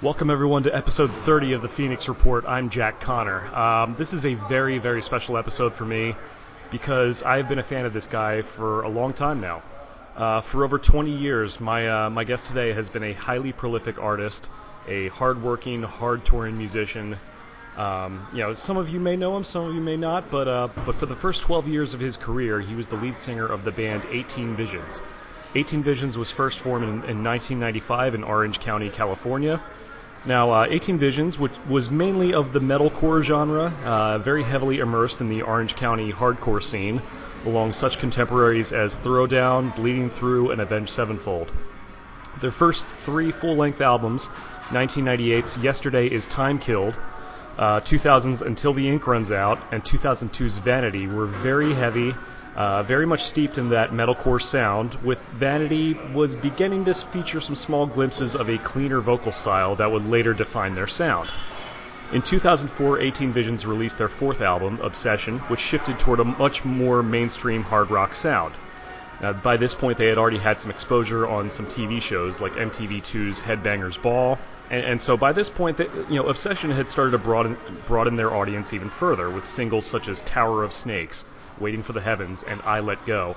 Welcome everyone to episode 30 of the Phoenix Report. I'm Jack Connor. This is a very, very special episode for me because I've been a fan of this guy for a long time now. For over 20 years, my guest today has been a highly prolific artist, a hard-working, hard-touring musician. Some of you may know him, some of you may not, but for the first 12 years of his career, he was the lead singer of the band 18 Visions. 18 Visions was first formed in 1995 in Orange County, California. Now, 18 Visions, which was mainly of the metalcore genre, very heavily immersed in the Orange County hardcore scene, along such contemporaries as Throwdown, Bleeding Through, and Avenged Sevenfold. Their first three full-length albums, 1998's Yesterday is Time Killed, 2000's Until the Ink Runs Out, and 2002's Vanity, were very heavy, very much steeped in that metalcore sound, with Vanity was beginning to feature some small glimpses of a cleaner vocal style that would later define their sound. In 2004, 18 Visions released their fourth album, Obsession, which shifted toward a much more mainstream hard rock sound. By this point, they had already had some exposure on some TV shows like MTV2's Headbangers Ball, and so by this point, Obsession had started to broaden their audience even further, with singles such as Tower of Snakes, Waiting for the Heavens, and I Let Go.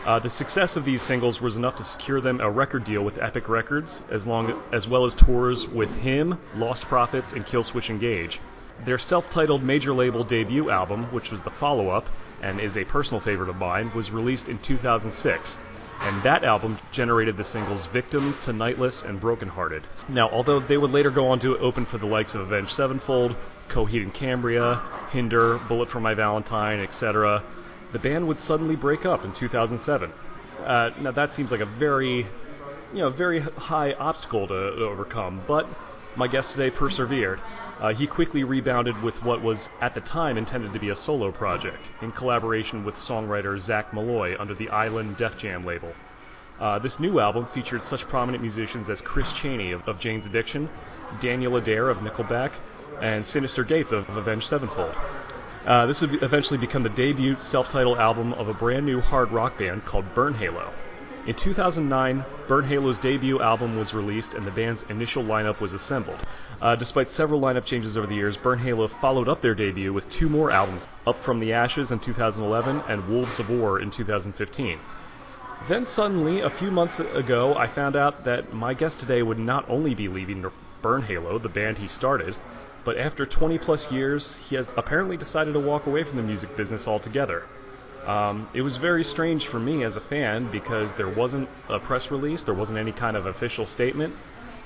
The success of these singles was enough to secure them a record deal with Epic Records, as well as tours with him, Lost Prophets, and Killswitch Engage. Their self-titled major label debut album, which was the follow-up, and is a personal favorite of mine, was released in 2006. And that album generated the singles Victim, To Nightless, and Brokenhearted. Now, although they would later go on to open for the likes of Avenged Sevenfold, Coheed and Cambria, Hinder, Bullet for My Valentine, etc., the band would suddenly break up in 2007. Now that seems like a very high obstacle to overcome, but my guest today persevered. He quickly rebounded with what was, at the time, intended to be a solo project, in collaboration with songwriter Zach Malloy under the Island Def Jam label. This new album featured such prominent musicians as Chris Chaney of Jane's Addiction, Daniel Adair of Nickelback, and Sinister Gates of Avenged Sevenfold. This would eventually become the debut self-titled album of a brand new hard rock band called Burn Halo. In 2009, Burn Halo's debut album was released and the band's initial lineup was assembled. Despite several lineup changes over the years, Burn Halo followed up their debut with two more albums, Up From the Ashes in 2011 and Wolves of War in 2015. Then suddenly, a few months ago, I found out that my guest today would not only be leaving Burn Halo, the band he started, but after 20 plus years, he has apparently decided to walk away from the music business altogether. It was very strange for me as a fan because there wasn't a press release, there wasn't any kind of official statement.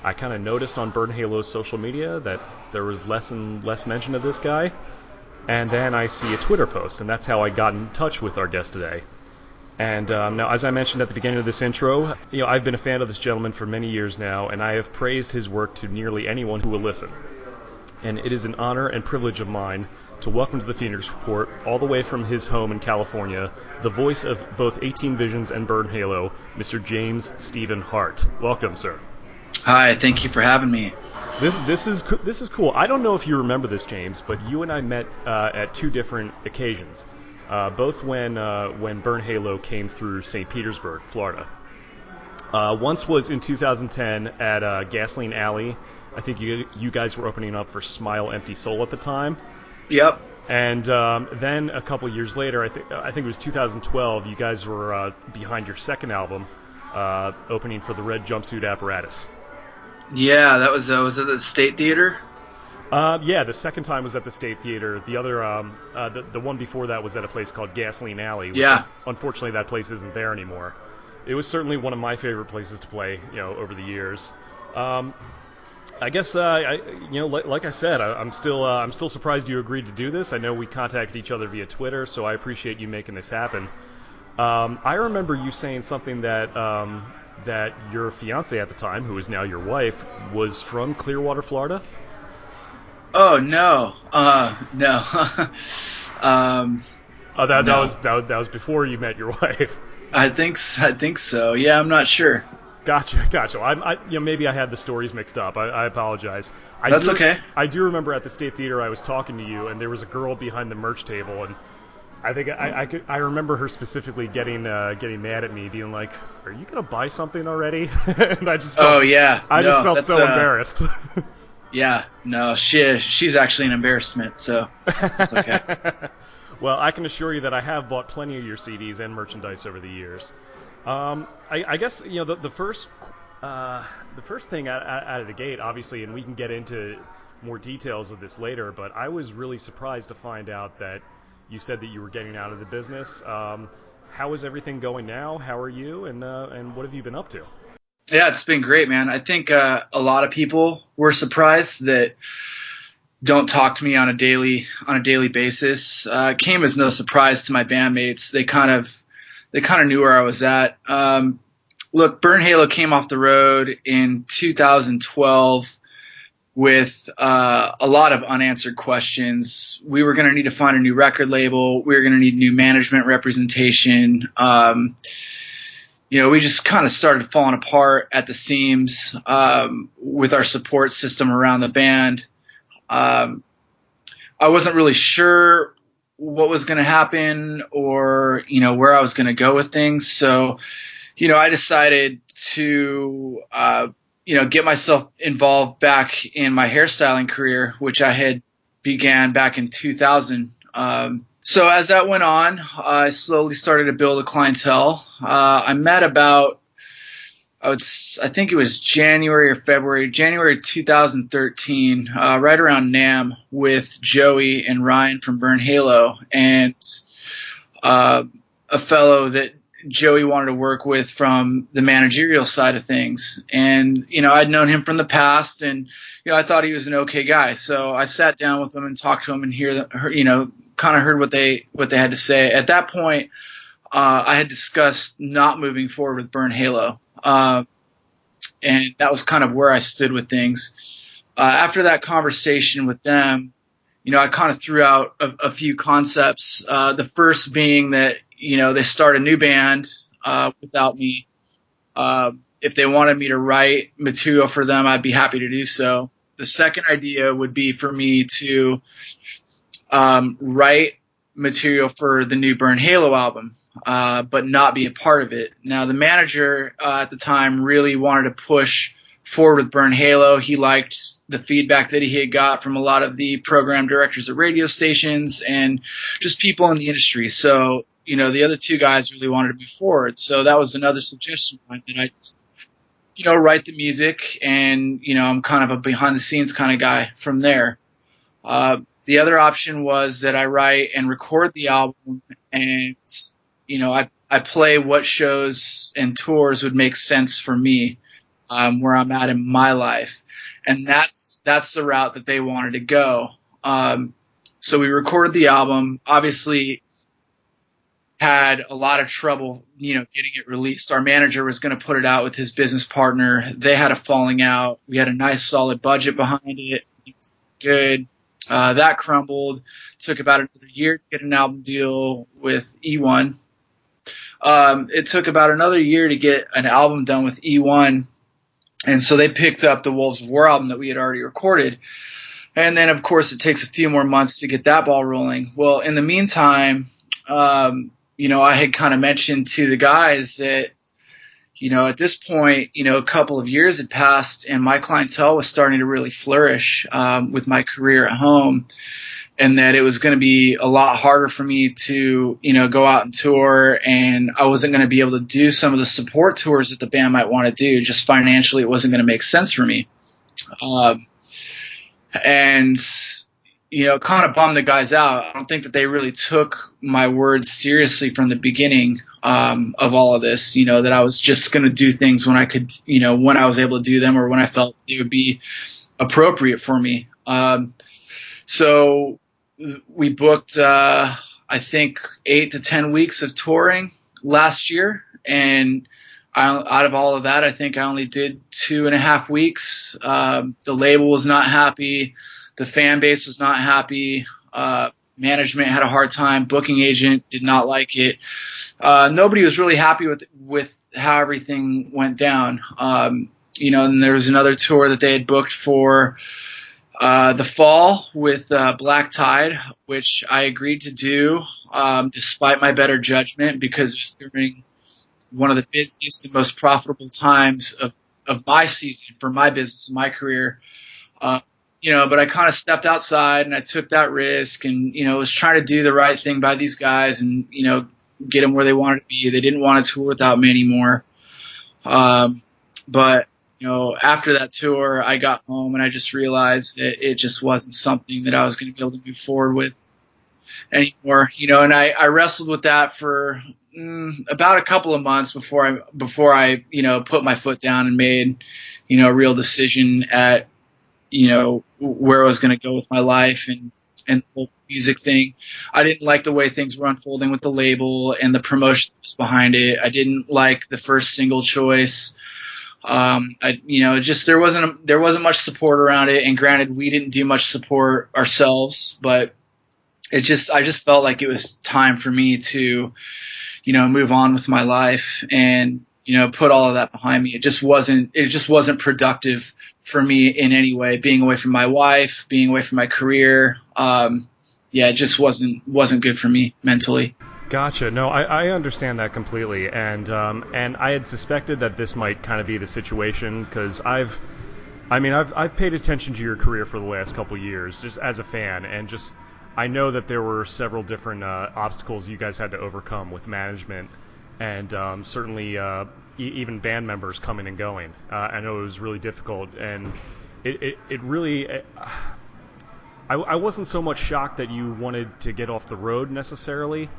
I kind of noticed on Burn Halo's social media that there was less and less mention of this guy, and then I see a Twitter post, and that's how I got in touch with our guest today. And now, as I mentioned at the beginning of this intro, I've been a fan of this gentleman for many years now, and I have praised his work to nearly anyone who will listen. And it is an honor and privilege of mine to welcome to the Phoenix Report, all the way from his home in California, the voice of both 18 Visions and Burn Halo, Mr. James Stephen Hart. Welcome, sir. Hi, thank you for having me. This is cool. I don't know if you remember this, James, but you and I met at two different occasions, both when Burn Halo came through St. Petersburg, Florida. Once was in 2010 at Gasoline Alley. I think you guys were opening up for Smile Empty Soul at the time. Yep. And then a couple years later, I think it was 2012, you guys were behind your second album, opening for the Red Jumpsuit Apparatus. Yeah, that was at the State Theater? Yeah, the second time was at the State Theater. The other, the one before that was at a place called Gasoline Alley. Which, yeah. Unfortunately, that place isn't there anymore. It was certainly one of my favorite places to play, over the years. I guess, like I said, I'm still surprised you agreed to do this. I know we contacted each other via Twitter, so I appreciate you making this happen. I remember you saying something that your fiance at the time, who is now your wife, was from Clearwater, Florida. Oh no, no. That was before you met your wife. I think so. Yeah, I'm not sure. Gotcha. Maybe I had the stories mixed up. I apologize. Okay. I do remember at the State Theater I was talking to you, and there was a girl behind the merch table, and I remember her specifically getting mad at me, being like, "Are you gonna buy something already?" And I just felt, so embarrassed. Yeah, no, she's actually an embarrassment, so that's okay. Well, I can assure you that I have bought plenty of your CDs and merchandise over the years. I guess the first thing out of the gate, obviously, and we can get into more details of this later, but I was really surprised to find out that you said that you were getting out of the business. How is everything going now? How are you, and what have you been up to? Yeah, it's been great, man. I think a lot of people were surprised that don't talk to me on a daily basis. It came as no surprise to my bandmates. They kind of knew where I was at. Look, Burn Halo came off the road in 2012 with a lot of unanswered questions. We were going to need to find a new record label. We were going to need new management representation. We just kind of started falling apart at the seams with our support system around the band. I wasn't really sure what was going to happen or, where I was going to go with things. So, I decided to, get myself involved back in my hairstyling career, which I had began back in 2000. So as that went on, I slowly started to build a clientele. I met about, I think it was January 2013, right around NAMM, with Joey and Ryan from Burn Halo, and a fellow that Joey wanted to work with from the managerial side of things. And, I'd known him from the past, and, I thought he was an okay guy. So I sat down with him and talked to him and kind of heard what they had to say. At that point, I had discussed not moving forward with Burn Halo. And that was kind of where I stood with things. After that conversation with them, I kind of threw out a few concepts. The first being that, they start a new band without me. If they wanted me to write material for them, I'd be happy to do so. The second idea would be for me to write material for the new Burn Halo album, but not be a part of it. Now, the manager at the time really wanted to push forward with Burn Halo. He liked the feedback that he had got from a lot of the program directors at radio stations and just people in the industry. So, the other two guys really wanted to move forward. So that was another suggestion that I just, write the music, and, I'm kind of a behind the scenes kind of guy from there. The other option was that I write and record the album, and, I play what shows and tours would make sense for me, where I'm at in my life. And that's the route that they wanted to go. So we recorded the album, obviously had a lot of trouble, getting it released. Our manager was going to put it out with his business partner. They had a falling out. We had a nice solid budget behind it. It was good. That crumbled. Took about another year to get an album deal with E1. It took about another year to get an album done with E1. And so they picked up the Wolves of War album that we had already recorded. And then, of course, it takes a few more months to get that ball rolling. Well, in the meantime, I had kind of mentioned to the guys that, at this point, a couple of years had passed and my clientele was starting to really flourish with my career at home, and that it was going to be a lot harder for me to, go out and tour, and I wasn't going to be able to do some of the support tours that the band might want to do. Just financially, it wasn't going to make sense for me. And kind of bummed the guys out. I don't think that they really took my words seriously from the beginning of all of this, that I was just going to do things when I could, when I was able to do them or when I felt it would be appropriate for me. So we booked, I think, 8 to 10 weeks of touring last year. And out of all of that, I think I only did 2.5 weeks. The label was not happy. The fan base was not happy. Management had a hard time. Booking agent did not like it. Nobody was really happy with how everything went down. And there was another tour that they had booked for The fall with Black Tide, which I agreed to do despite my better judgment, because it was during one of the busiest and most profitable times of my season for my business and my career. But I kind of stepped outside and I took that risk and, was trying to do the right thing by these guys and, get them where they wanted to be. They didn't want to tour without me anymore. But after that tour, I got home and I just realized that it just wasn't something that I was going to be able to move forward with anymore. And I wrestled with that for about a couple of months before I put my foot down and made, a real decision at, where I was going to go with my life and the whole music thing. I didn't like the way things were unfolding with the label and the promotions behind it. I didn't like the first single choice. There wasn't much support around it. And granted, we didn't do much support ourselves, but I just felt like it was time for me to, move on with my life and, put all of that behind me. It just wasn't productive for me in any way, being away from my wife, being away from my career. It just wasn't good for me mentally. Gotcha. No, I understand that completely, and I had suspected that this might kind of be the situation because I've paid attention to your career for the last couple years just as a fan, and just I know that there were several different obstacles you guys had to overcome with management, and certainly even band members coming and going. I know it was really difficult, and it really. I wasn't so much shocked that you wanted to get off the road necessarily.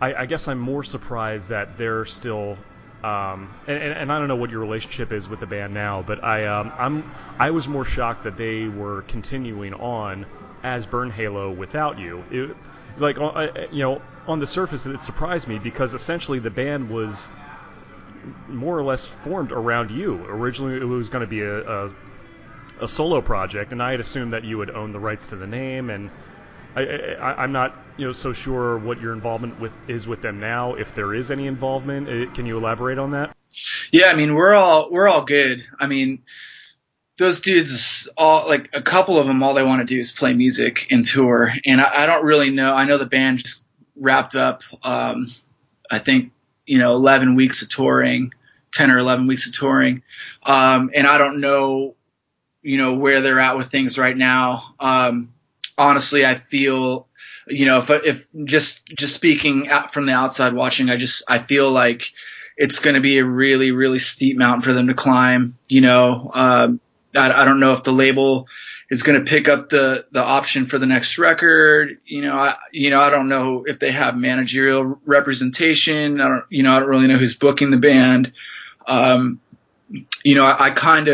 I guess I'm more surprised that they're still, and I don't know what your relationship is with the band now, but I was more shocked that they were continuing on as Burn Halo without you. On the surface, it surprised me because essentially the band was more or less formed around you. Originally, it was going to be a solo project, and I had assumed that you would own the rights to the name, and I'm not so sure what your involvement is with them now, if there is any involvement. Can you elaborate on that? Yeah, we're all good. Those dudes, all like a couple of them, all they want to do is play music and tour, and I don't really know. I know the band just wrapped up, I think 11 weeks of touring, 10 or 11 weeks of touring, and I don't know where they're at with things right now. Honestly, I feel, if just speaking from the outside watching, I feel like it's going to be a really, really steep mountain for them to climb. I don't know if the label is going to pick up the option for the next record. I don't know if they have managerial representation. I don't really know who's booking the band. I kind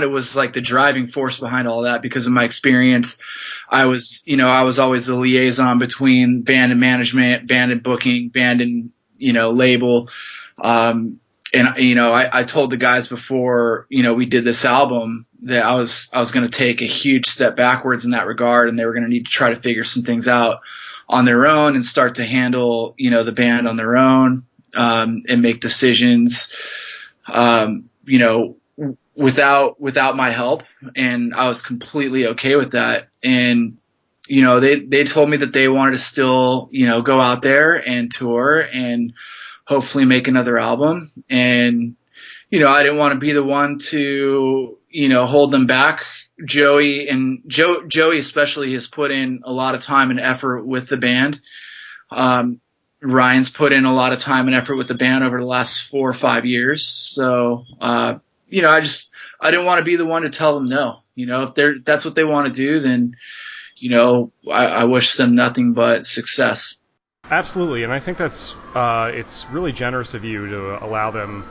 of was like the driving force behind all that because of my experience. I was always the liaison between band and management, band and booking, band and, label. I told the guys before, we did this album that I was going to take a huge step backwards in that regard, and they were going to need to try to figure some things out on their own and start to handle, the band on their own, and make decisions, without my help. And I was completely okay with that. And, they told me that they wanted to still, go out there and tour and hopefully make another album. And, I didn't want to be the one to, hold them back. Joey especially has put in a lot of time and effort with the band. Ryan's put in a lot of time and effort with the band over the last 4 or 5 years. So, I didn't want to be the one to tell them no. If that's what they want to do, then, I wish them nothing but success. Absolutely, and I think that's it's really generous of you to allow them.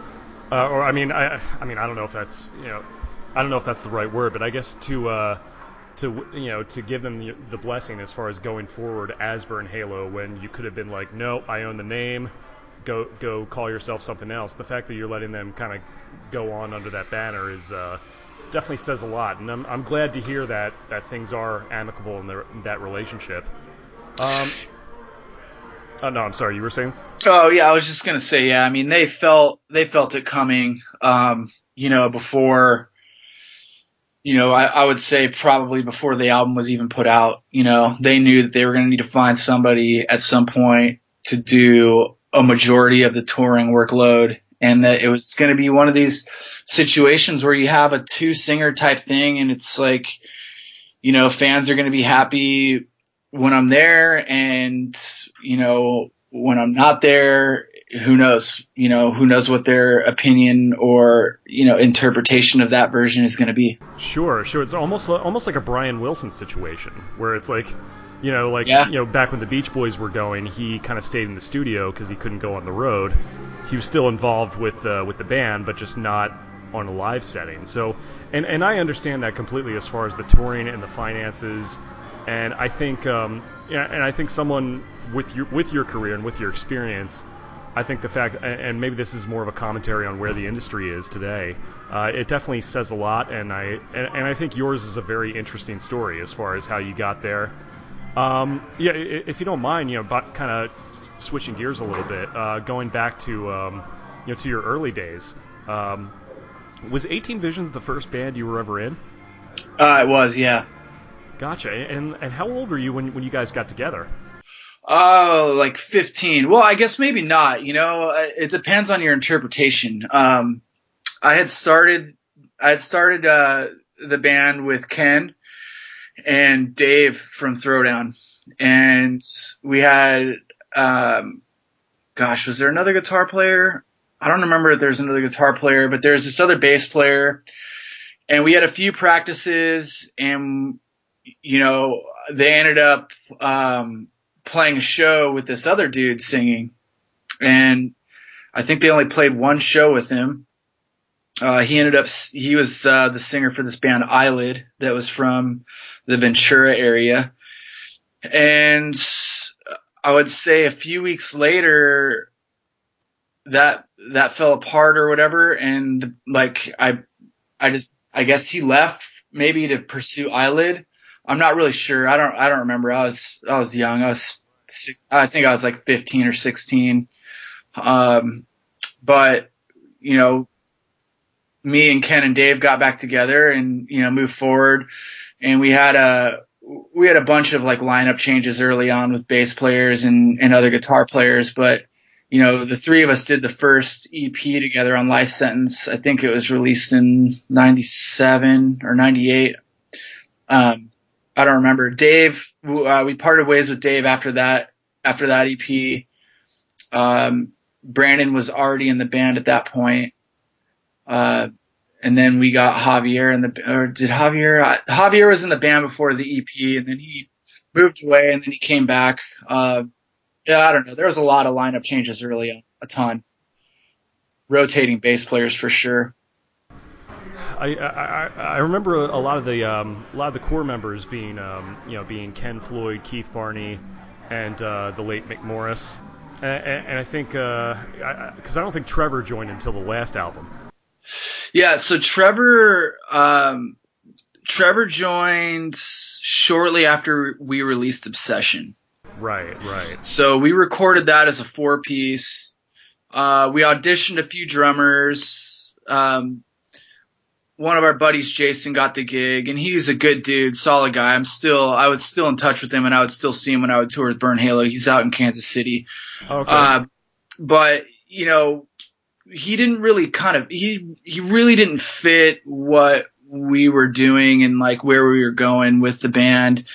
I don't know if that's I don't know if that's the right word, but I guess to give them the blessing as far as going forward as Burn Halo when you could have been like, no, I own the name, go call yourself something else. The fact that you're letting them kind of go on under that banner is definitely says a lot, and I'm glad to hear that things are amicable in that relationship. Oh no, I'm sorry. You were saying? Oh yeah, I was just gonna say yeah. They felt it coming. Before I would say probably before the album was even put out, they knew that they were going to need to find somebody at some point to do a majority of the touring workload, and that it was going to be one of these situations where you have a two singer type thing, and it's like, fans are going to be happy when I'm there, and, when I'm not there, who knows, who knows what their opinion or, interpretation of that version is going to be. Sure. It's almost like a Brian Wilson situation where it's like, back when the Beach Boys were going, he kind of stayed in the studio because he couldn't go on the road. He was still involved with the band, but just not on a live setting. So, and I understand that completely as far as the touring and the finances. And I think, I think someone with your career and with your experience, I think the fact, and maybe this is more of a commentary on where the industry is today, it definitely says a lot, and I think yours is a very interesting story as far as how you got there. If you don't mind, kind of switching gears a little bit, going back to to your early days. Was 18 Visions the first band you were ever in? It was, yeah. Gotcha. And how old were you when you guys got together? Oh, like 15. Well, I guess maybe not. It depends on your interpretation. I had started the band with Ken and Dave from Throwdown, and we had, was there another guitar player? I don't remember if there's another guitar player, but there's this other bass player, and we had a few practices, and they ended up playing a show with this other dude singing, and I think they only played one show with him. He was the singer for this band Eyelid that was from the Ventura area, and I would say a few weeks later that fell apart or whatever, and I guess he left maybe to pursue Eyelid. I'm not really sure. I don't remember. I was young. I think I was like 15 or 16. But me and Ken and Dave got back together and moved forward, and we had a bunch of like lineup changes early on with bass players and other guitar players, but the three of us did the first EP together on Life Sentence. I think it was released in 97 or 98. I don't remember. Dave, we parted ways with Dave after that EP. Brandon was already in the band at that point. And then we got Javier Javier was in the band before the EP, and then he moved away, and then he came back. I don't know. There was a lot of lineup changes early on, a ton. Rotating bass players for sure. I remember a lot of the core members being being Ken Floyd, Keith Barney, and the late Mick Morris, and I think because I don't think Trevor joined until the last album. Yeah, so Trevor joined shortly after we released Obsession. Right. So we recorded that as a 4-piece. We auditioned a few drummers. One of our buddies, Jason, got the gig, and he was a good dude, solid guy. I was still in touch with him, and I would still see him when I would tour with Burn Halo. He's out in Kansas City. Okay. But he didn't really he really didn't fit what we were doing and like where we were going with the band.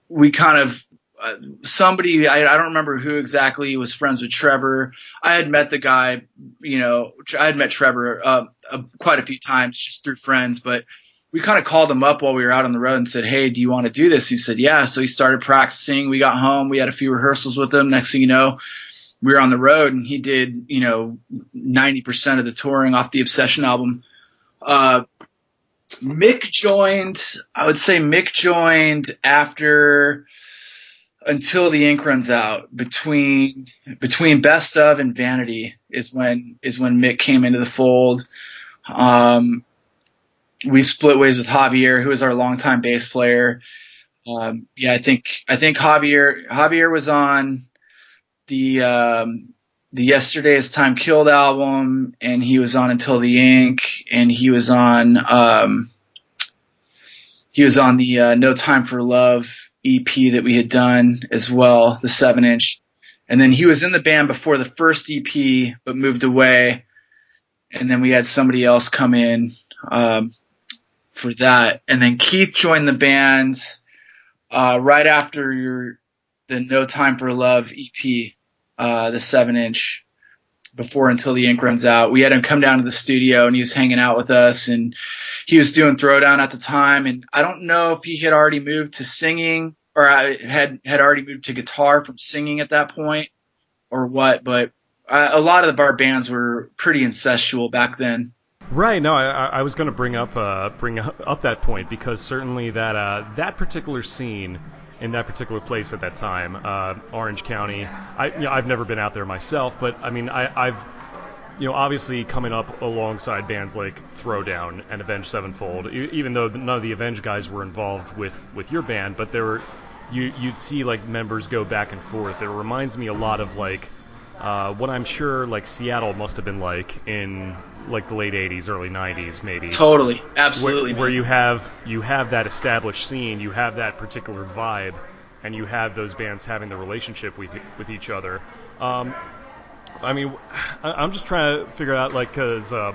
We kind of somebody, I don't remember who exactly was friends with Trevor. I had met the guy, I had met Trevor quite a few times just through friends, but we kind of called him up while we were out on the road and said, "Hey, do you want to do this?" He said, "Yeah." So he started practicing. We got home. We had a few rehearsals with him. Next thing you know, we were on the road, and he did, 90% of the touring off the Obsession album. Mick joined after Until the Ink Runs Out. Between Best Of and Vanity is when Mick came into the fold. We split ways with Javier, who is our longtime bass player. I think Javier was on the the Yesterday is Time Killed album, and he was on Until the Ink, and he was on the No Time for Love EP that we had done as well, the 7-inch. And then he was in the band before the first EP, but moved away. And then we had somebody else come in for that. And then Keith joined the band right after the No Time for Love EP, the 7-inch, before Until the Ink Runs Out. We had him come down to the studio, and he was hanging out with us, and he was doing Throwdown at the time. And I don't know if he had already moved to singing, or I had already moved to guitar from singing at that point, or what, but a lot of our bands were pretty incestual back then. Right. No, I was going to bring up that point, because certainly that particular scene in that particular place at that time, Orange County. I've never been out there myself, but I mean, I've obviously coming up alongside bands like Throwdown and Avenged Sevenfold, even though none of the Avenged guys were involved with your band, but there were you'd see like members go back and forth. It reminds me a lot of like what I'm sure like Seattle must have been like in like the late 80s, early 90s maybe. Totally, absolutely. Where you have that established scene, you have that particular vibe, and you have those bands having the relationship with each other. I mean, I'm just trying to figure out, like, because, I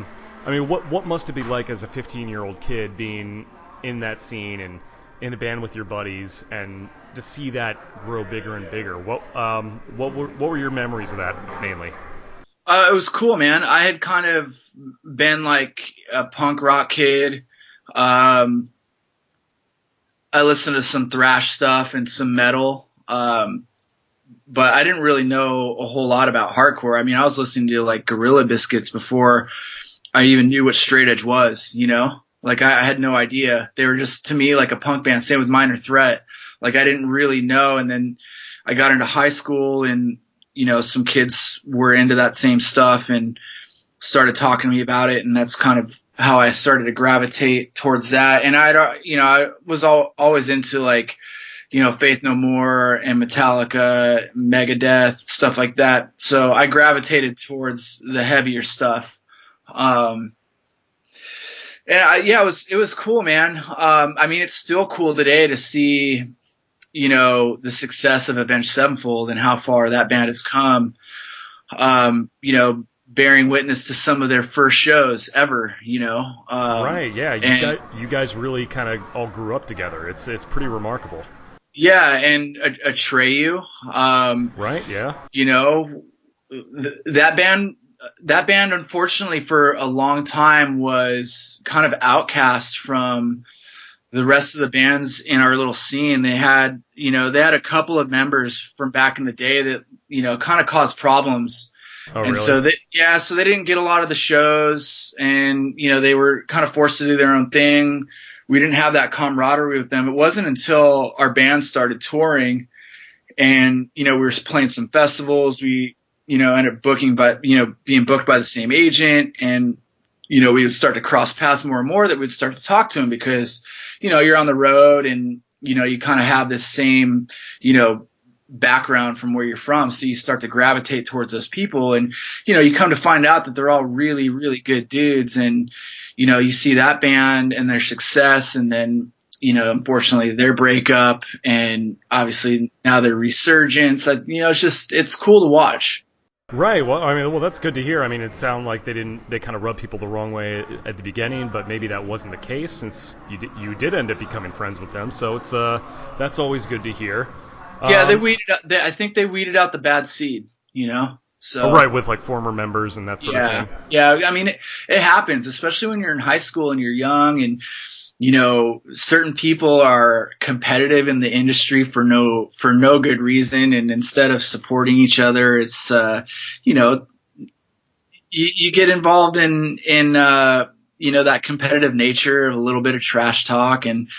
mean, what must it be like as a 15-year-old kid being in that scene and in a band with your buddies, and to see that grow bigger and bigger? What were your memories of that, mainly? It was cool, man. I had kind of been, like, a punk rock kid. I listened to some thrash stuff and some metal. But I didn't really know a whole lot about hardcore. I mean, I was listening to like Gorilla Biscuits before I even knew what straight edge was, Like I had no idea. They were just, to me, like a punk band. Same with Minor Threat. Like I didn't really know. And then I got into high school, and, some kids were into that same stuff and started talking to me about it. And that's kind of how I started to gravitate towards that. And I was always into like, Faith No More and Metallica, Megadeth, stuff like that. So I gravitated towards the heavier stuff. And it was cool, man. I mean, it's still cool today to see, the success of Avenged Sevenfold and how far that band has come. Bearing witness to some of their first shows ever, Right. Yeah. You guys really kind of all grew up together. It's pretty remarkable. Yeah, and Atreyu. Right, yeah. That band, unfortunately, for a long time was kind of outcast from the rest of the bands in our little scene. They had a couple of members from back in the day that, kind of caused problems. Oh, and really? so they didn't get a lot of the shows, and, they were kind of forced to do their own thing. We didn't have that camaraderie with them. It wasn't until our band started touring and, we were playing some festivals. We, ended up being booked by the same agent, and, we would start to cross paths more and more, that we'd start to talk to them because, you're on the road and, you kind of have this same, background from where you're from. So you start to gravitate towards those people, and, you come to find out that they're all really, really good dudes. And, you see that band and their success, and then, unfortunately their breakup, and obviously now their resurgence. It's cool to watch. Right. Well, that's good to hear. I mean, it sounded like they kind of rubbed people the wrong way at the beginning, but maybe that wasn't the case, since you did end up becoming friends with them. So that's always good to hear. Yeah, I think they weeded out the bad seed, So, right, with like former members and that sort of thing. Yeah, I mean, it happens, especially when you're in high school and you're young, and, certain people are competitive in the industry for no good reason. And instead of supporting each other, it's, you get involved in that competitive nature of a little bit of trash talk. And,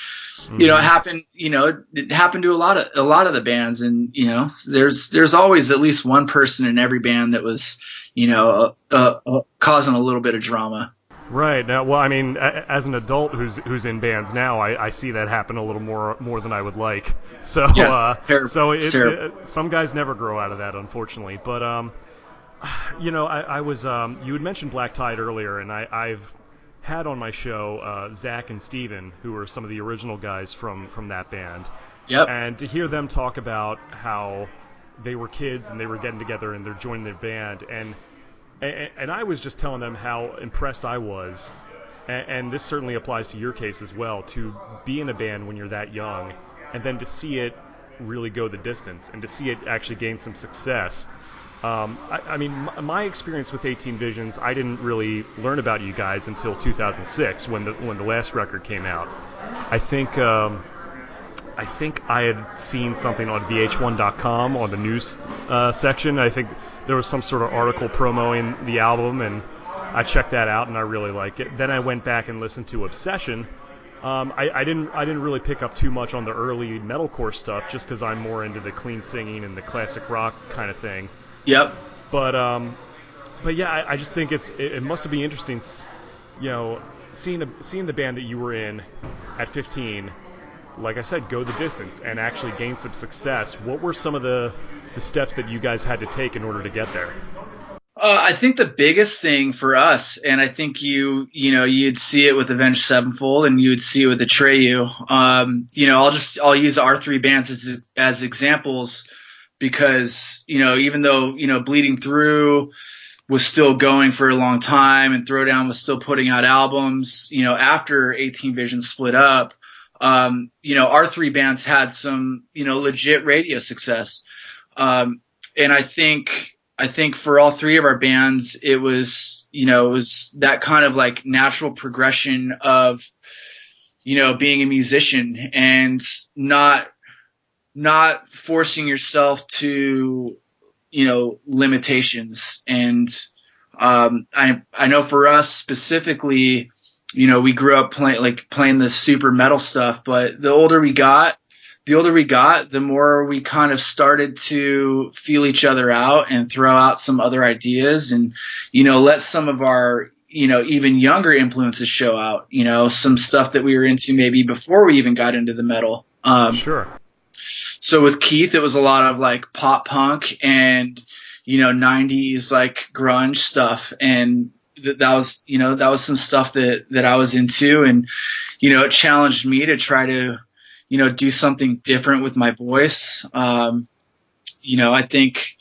it happened to a lot of the bands, and, there's always at least one person in every band that was, causing a little bit of drama. Right. Now, well, I mean, as an adult who's in bands now, I see that happen a little more than I would like. So, yes, some guys never grow out of that, unfortunately. But I was you had mentioned Black Tide earlier, and I've had on my show Zach and Steven, who were some of the original guys from that band. Yep. And to hear them talk about how they were kids and they were getting together and they're joining their band, and I was just telling them how impressed I was, and this certainly applies to your case as well, to be in a band when you're that young, and then to see it really go the distance and to see it actually gain some success. I mean, my experience with 18 Visions, I didn't really learn about you guys until 2006 when the last record came out. I think I had seen something on VH1.com on the news section. I think there was some sort of article promoting the album, and I checked that out and I really liked it. Then I went back and listened to Obsession. I didn't really pick up too much on the early metalcore stuff just because I'm more into the clean singing and the classic rock kind of thing. Yep. But yeah, I just think it must have been interesting, seeing the band that you were in at 15, like I said, go the distance and actually gain some success. What were some of the steps that you guys had to take in order to get there? I think the biggest thing for us, and I think you'd see it with Avenged Sevenfold, and you'd see it with Atreyu. I'll use our three bands as examples, because even though Bleeding Through was still going for a long time and Throwdown was still putting out albums, after 18 Visions split up, our three bands had some legit radio success, and I think for all three of our bands, it was that kind of like natural progression of, being a musician and not forcing yourself to, limitations. And, I know for us specifically, we grew up playing the super metal stuff, but the older we got, the more we kind of started to feel each other out and throw out some other ideas and, let some of our, even younger influences show out, some stuff that we were into maybe before we even got into the metal. Sure. So with Keith, it was a lot of like pop punk and, 90s like grunge stuff. And that was some stuff that I was into, and, it challenged me to try to, do something different with my voice. I think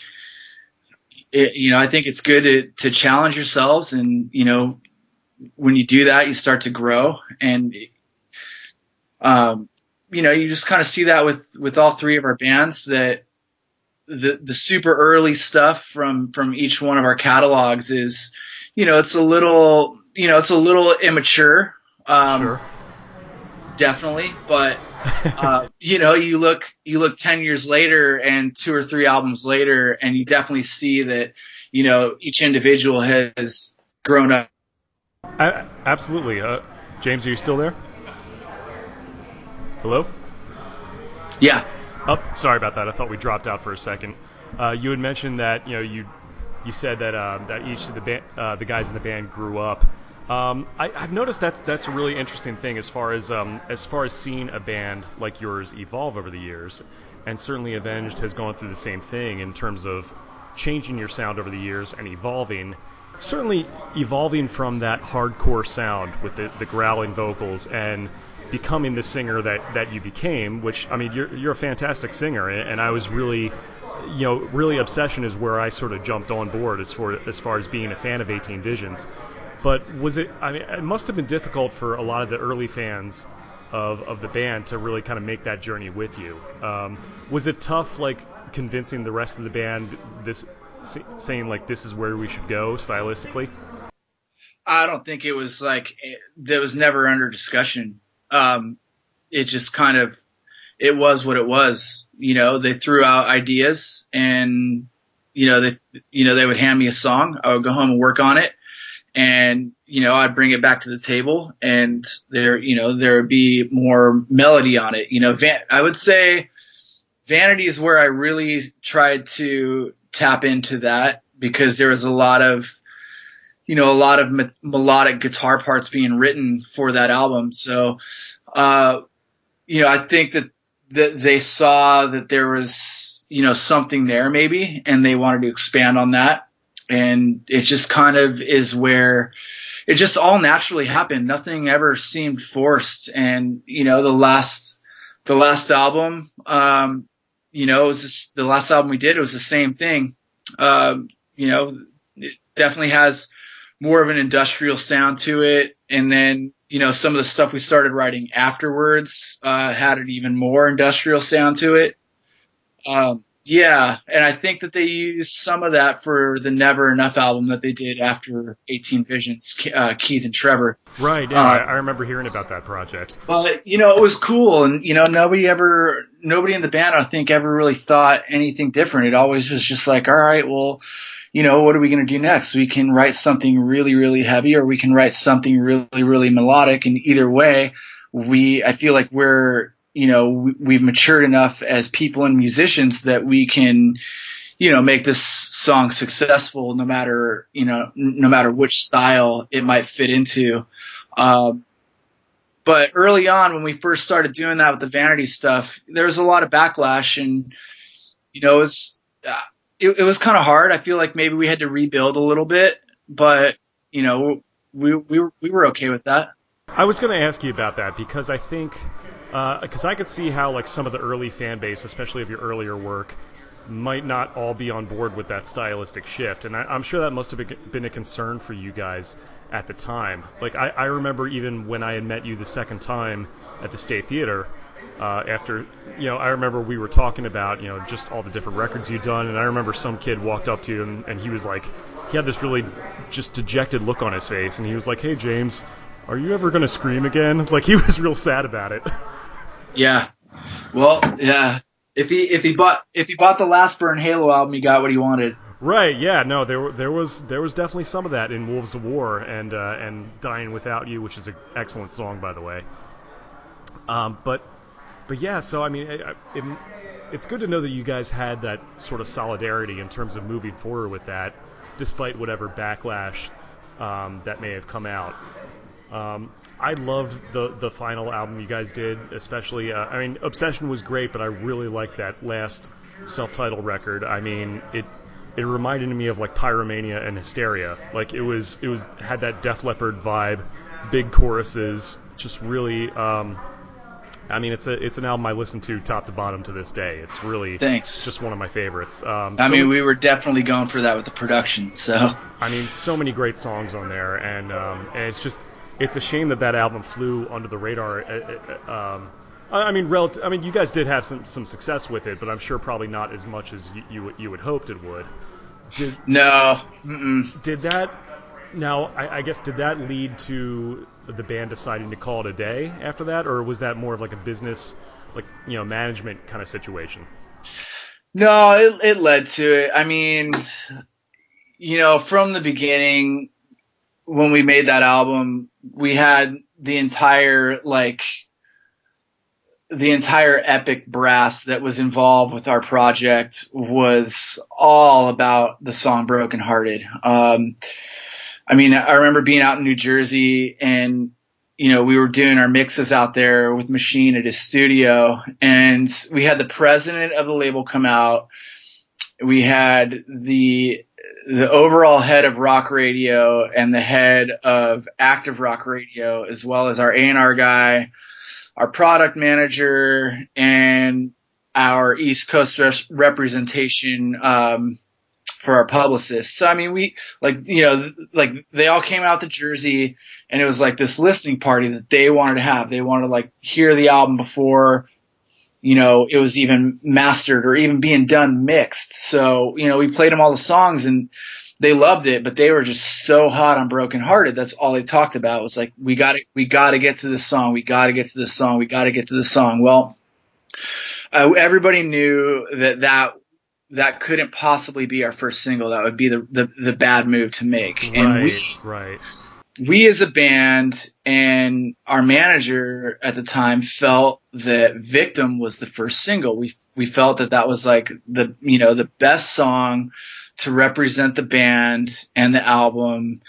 it's good to challenge yourselves, and, when you do that, you start to grow, and, you just kind of see that with all three of our bands, that the super early stuff from each one of our catalogs is, it's a little immature. Sure. Definitely. But, you look 10 years later and 2 or 3 albums later, and you definitely see that, each individual has grown up. Absolutely. James, are you still there? Hello? Yeah. Oh, sorry about that. I thought we dropped out for a second. You had mentioned that, you said that each of the guys in the band grew up. I've noticed that's a really interesting thing as far as seeing a band like yours evolve over the years, and certainly Avenged has gone through the same thing in terms of changing your sound over the years and evolving. Certainly evolving from that hardcore sound with the growling vocals and becoming the singer that you became. Which, I mean, you're a fantastic singer, and I was really. Really Obsession is where I sort of jumped on board as far as being a fan of 18 Visions. But was it? I mean, it must have been difficult for a lot of the early fans of the band to really kind of make that journey with you. Was it tough, like convincing the rest of the band saying like this is where we should go stylistically? I don't think it was like that was never under discussion. It just kind of. It was what it was. They threw out ideas, and they would hand me a song. I would go home and work on it, and I'd bring it back to the table, and there would be more melody on it. I would say Vanity is where I really tried to tap into that, because there was a lot of melodic guitar parts being written for that album. So, I think that they saw that there was, something there maybe, and they wanted to expand on that. And it just kind of is where it just all naturally happened. Nothing ever seemed forced. And, the last album, it was just, the last album we did, it was the same thing. It definitely has more of an industrial sound to it. And then, some of the stuff we started writing afterwards, had an even more industrial sound to it. Yeah, and I think that they used some of that for the Never Enough album that they did after 18 Visions, Keith and Trevor. Right, yeah, I remember hearing about that project. But, it was cool, and, nobody in the band, I think, ever really thought anything different. It always was just like, all right, well, what are we going to do next? We can write something really, really heavy, or we can write something really, really melodic, and either way, I feel like we've matured enough as people and musicians that we can, make this song successful no matter which style it might fit into. But early on, when we first started doing that with the Vanity stuff, there was a lot of backlash, and, it was kind of hard. I feel like maybe we had to rebuild a little bit, but, we were okay with that. I was going to ask you about that because I think, because I could see how like some of the early fan base, especially of your earlier work, might not all be on board with that stylistic shift, and I'm sure that must have been a concern for you guys at the time. Like I remember even when I had met you the second time at the State Theater, after, I remember we were talking about, just all the different records you'd done, and I remember some kid walked up to you and he was like, he had this really just dejected look on his face, and he was like, "Hey James, are you ever going to scream again?" Like he was real sad about it. Yeah. Well, yeah. If he bought the last Burn Halo album, he got what he wanted. Right. Yeah. No. There was definitely some of that in Wolves of War and Dying Without You, which is an excellent song, by the way. But yeah. So I mean, it's good to know that you guys had that sort of solidarity in terms of moving forward with that, despite whatever backlash that may have come out. I loved the final album you guys did, especially. Obsession was great, but I really liked that last self-titled record. I mean, it reminded me of like Pyromania and Hysteria. Like it had that Def Leppard vibe, big choruses, just really. It's an album I listen to top to bottom to this day. It's really just one of my favorites. We were definitely going for that with the production. So so many great songs on there, and it's just. It's a shame that album flew under the radar. You guys did have some success with it, but I'm sure probably not as much as you had hoped it would. No. Did that? Now, I guess did that lead to the band deciding to call it a day after that, or was that more of like a business, management kind of situation? No, it led to it. I mean, from the beginning, when we made that album, we had the entire epic brass that was involved with our project was all about the song Broken Hearted. I remember being out in New Jersey and, we were doing our mixes out there with Machine at his studio, and we had the president of the label come out. We had the overall head of rock radio and the head of active rock radio, as well as our A&R guy, our product manager, and our East Coast representation for our publicist. So they all came out to Jersey, and it was like this listening party that they wanted to have. They wanted to hear the album before it was even mastered or even being done mixed. So, we played them all the songs and they loved it, but they were just so hot on Broken Hearted. That's all they talked about was like, we got to get to this song. We got to get to this song. We got to get to this song. Well, everybody knew that couldn't possibly be our first single. That would be the bad move to make. And we as a band and our manager at the time felt that Victim was the first single. We felt that was like the best song to represent the band and the album,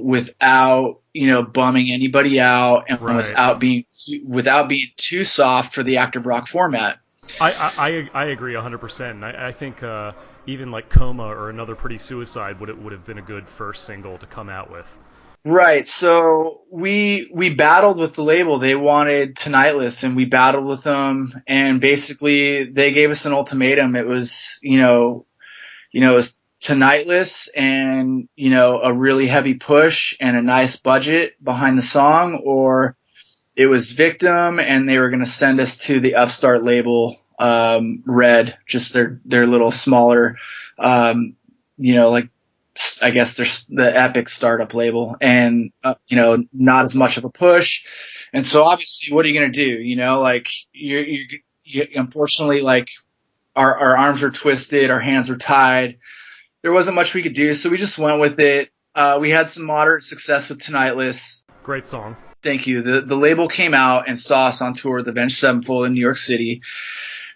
without, bumming anybody out and without being too soft for the active rock format. I agree 100%. And I think, even like Coma or Another Pretty Suicide would have been a good first single to come out with. Right. So we battled with the label. They wanted Tonightless, and we battled with them. And basically, they gave us an ultimatum. It was, it was Tonightless and, a really heavy push and a nice budget behind the song, or it was Victim, and they were going to send us to the upstart label, Red, just their little smaller, like, I guess there's the Epic startup label, and not as much of a push. And so obviously, what are you going to do? Like you unfortunately, like our arms were twisted, our hands were tied. There wasn't much we could do, so we just went with it. We had some moderate success with Tonightless. Great song. Thank you. The label came out and saw us on tour with Avenged Sevenfold in New York City.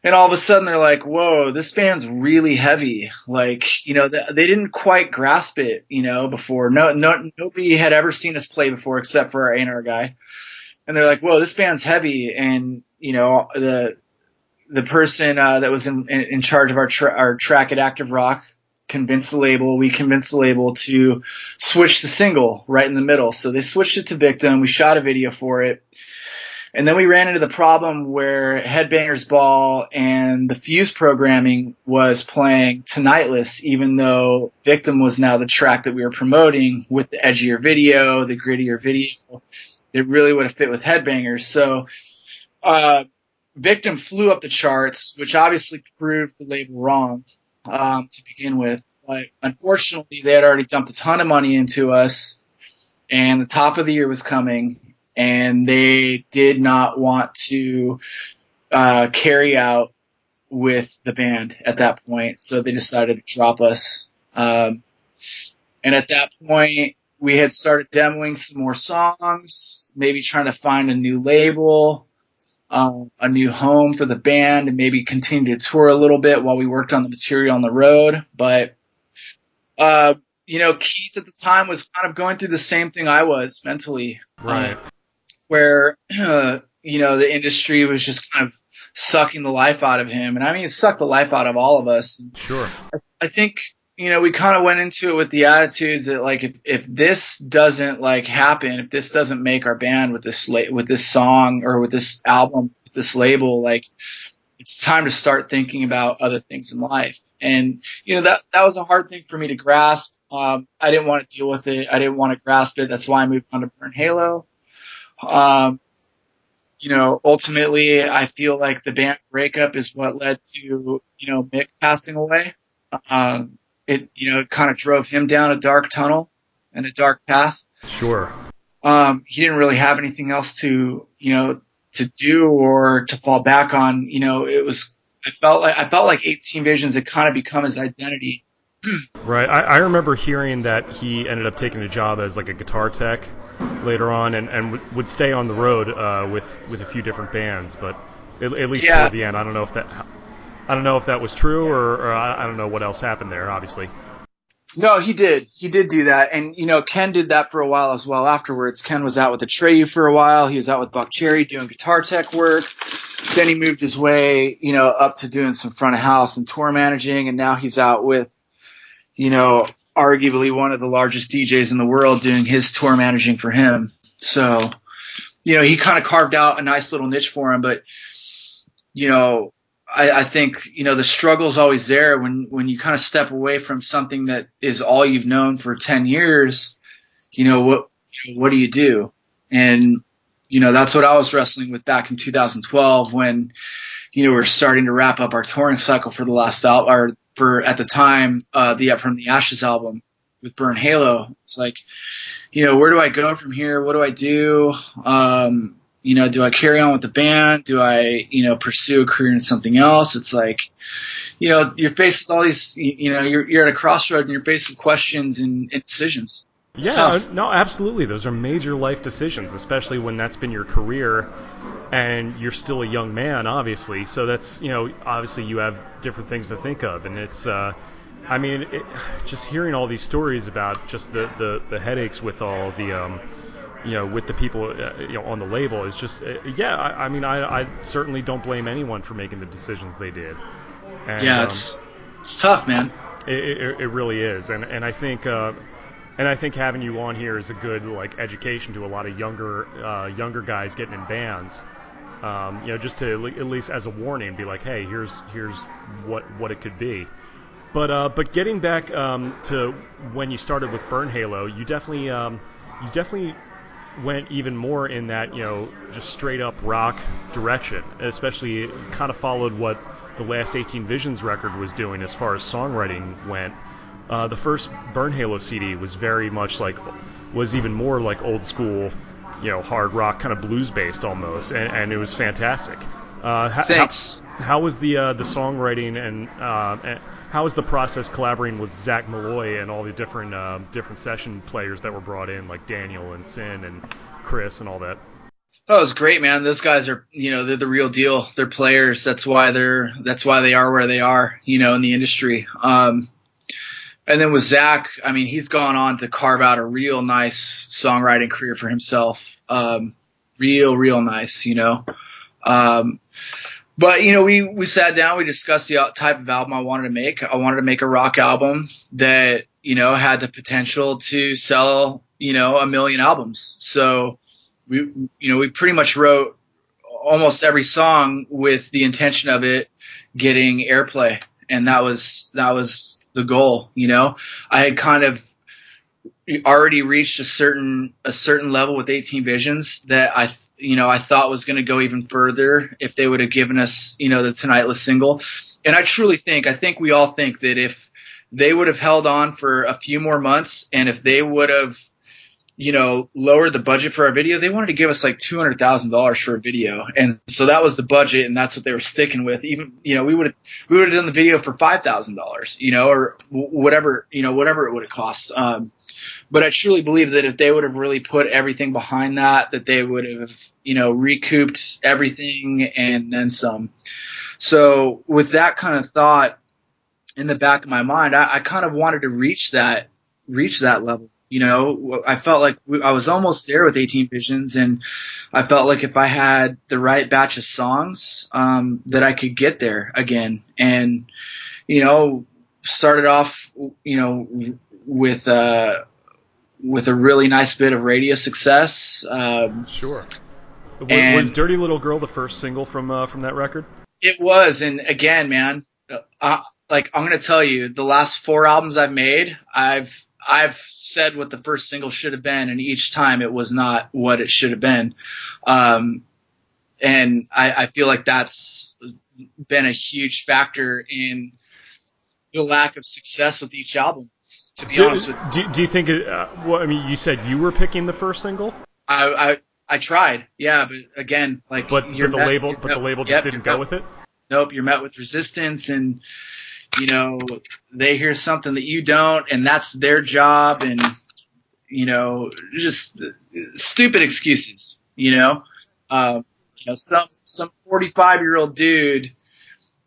And all of a sudden they're like, whoa, this band's really heavy. Like, they didn't quite grasp it, before. Nobody had ever seen us play before except for our A&R guy. And they're like, whoa, this band's heavy. And, the person that was in charge of our track at Active Rock convinced the label to switch the single right in the middle. So they switched it to Victim. We shot a video for it. And then we ran into the problem where Headbangers Ball and the Fuse programming was playing Tonightless, even though Victim was now the track that we were promoting with the edgier video, the grittier video. It really would have fit with Headbangers. So Victim flew up the charts, which obviously proved the label wrong to begin with. But unfortunately, they had already dumped a ton of money into us, and the top of the year was coming. And they did not want to carry out with the band at that point, so they decided to drop us. And at that point, we had started demoing some more songs, maybe trying to find a new label, a new home for the band, and maybe continue to tour a little bit while we worked on the material on the road. But Keith at the time was kind of going through the same thing I was mentally. Right. Where, the industry was just kind of sucking the life out of him. And I mean, it sucked the life out of all of us. Sure. I think, we kind of went into it with the attitudes that, like, if this doesn't, like, happen, if this doesn't make our band with this song or with this album, with this label, like, it's time to start thinking about other things in life. And, that was a hard thing for me to grasp. I didn't want to deal with it. I didn't want to grasp it. That's why I moved on to Burn Halo. Ultimately, I feel like the band breakup is what led to, Mick passing away. It kind of drove him down a dark tunnel and a dark path. Sure. He didn't really have anything else to do or to fall back on. I felt like 18 Visions had kind of become his identity. Right. I remember hearing that he ended up taking a job as like a guitar tech later on, and would stay on the road with a few different bands, but at least toward the end. I don't know if that was true, or I don't know what else happened there. Obviously. No, he did do that, and Ken did that for a while as well. Afterwards, Ken was out with Atreyu for a while. He was out with Buck Cherry doing guitar tech work. Then he moved his way, up to doing some front of house and tour managing, and now he's out with, arguably one of the largest DJs in the world doing his tour managing for him. So, he kind of carved out a nice little niche for him. But, I think, the struggle's always there when you kind of step away from something that is all you've known for 10 years, what do you do? And, that's what I was wrestling with back in 2012 when, we were starting to wrap up our touring cycle for the last album, or for, at the time, the Up From the Ashes album with Burn Halo. It's like, where do I go from here? What do I do? Do I carry on with the band? Do I, pursue a career in something else? It's like, you're faced with all these, you're at a crossroad and you're faced with questions and decisions. Yeah, no, absolutely. Those are major life decisions, especially when that's been your career and you're still a young man, obviously. So that's, obviously you have different things to think of. And it's, just hearing all these stories about just the headaches with all the, with the people, on the label is just, I certainly don't blame anyone for making the decisions they did. And, it's It's tough, man. It really is, and I think having you on here is a good like education to a lot of younger guys getting in bands. Just to at least as a warning, be like, hey, here's what it could be. But getting back to when you started with Burn Halo, you definitely went even more in that just straight up rock direction. Especially kind of followed what the last 18 Visions record was doing as far as songwriting went. The first Burn Halo CD was very much was even more like old school, hard rock, kind of blues based almost, and it was fantastic. Thanks. How was the songwriting and how was the process collaborating with Zach Malloy and all the different session players that were brought in, like Daniel and Sin and Chris and all that? Oh, it was great, man. Those guys are, they're the real deal. They're players. That's why they are where they are, in the industry. And then with Zach, I mean, he's gone on to carve out a real nice songwriting career for himself. Real nice, But, we sat down, we discussed the type of album I wanted to make. I wanted to make a rock album that, had the potential to sell, 1 million albums. So we pretty much wrote almost every song with the intention of it getting airplay. And that was the goal. I had kind of already reached a certain level with 18 Visions that I thought was going to go even further if they would have given us, the Tonightless single. And I think we all think that if they would have held on for a few more months, and if they would have, lowered the budget for our video, they wanted to give us like $200,000 for a video. And so that was the budget, and that's what they were sticking with. Even, we would have done the video for $5,000, or whatever it would have cost. But I truly believe that if they would have really put everything behind that they would have, recouped everything and then some. So with that kind of thought in the back of my mind, I kind of wanted to reach that level. I felt like I was almost there with 18 Visions, and I felt like if I had the right batch of songs, that I could get there again. And, started off, with a really nice bit of radio success. Sure. Was Dirty Little Girl the first single from that record? It was, and again, man, I'm going to tell you, the last 4 albums I've made, I've said what the first single should have been, and each time it was not what it should have been. And I feel like that's been a huge factor in the lack of success with each album, to be honest with you. Do you think you said you were picking the first single? I tried, yeah, but again, the label just didn't go with it? Nope, you're met with resistance, and they hear something that you don't, and that's their job, and just stupid excuses. Some 45-year-old dude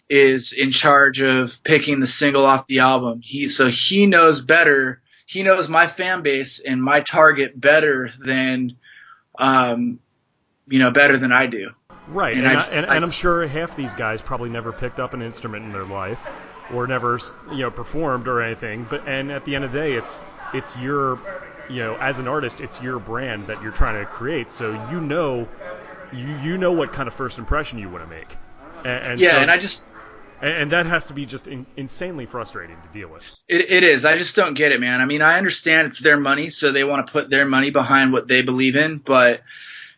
is in charge of picking the single off the album. He knows better. He knows my fan base and my target better than better than I do. Right, and I'm sure half these guys probably never picked up an instrument in their life, or never, performed or anything. And at the end of the day, it's your, as an artist, it's your brand that you're trying to create. So you know what kind of first impression you want to make. And that has to be just insanely frustrating to deal with. It is. I just don't get it, man. I mean, I understand it's their money, so they want to put their money behind what they believe in, but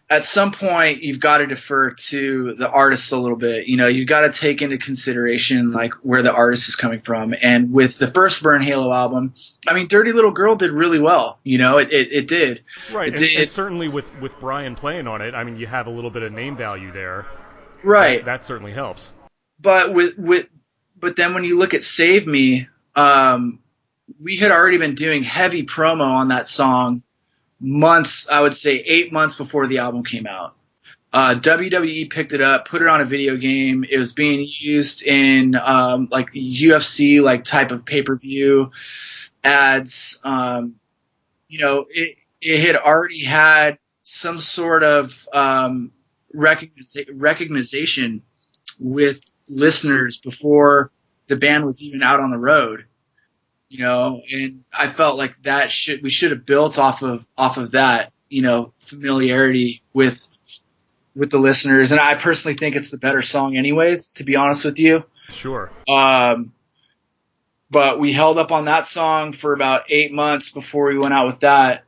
at some point, you've got to defer to the artist a little bit. You've got to take into consideration where the artist is coming from. And with the first Burn Halo album, I mean, Dirty Little Girl did really well. It did. Right, and certainly with Brian playing on it, I mean, you have a little bit of name value there. Right. That certainly helps. But but then when you look at Save Me, we had already been doing heavy promo on that song months, I would say 8 months before the album came out. WWE picked it up, put it on a video game. It was being used in UFC type of pay-per-view ads. It had already had some sort of recognition with listeners before the band was even out on the road, and I felt like we should have built off of that, familiarity with the listeners. And I personally think it's the better song anyways, to be honest with you. Sure. But we held up on that song for about 8 months before we went out with that.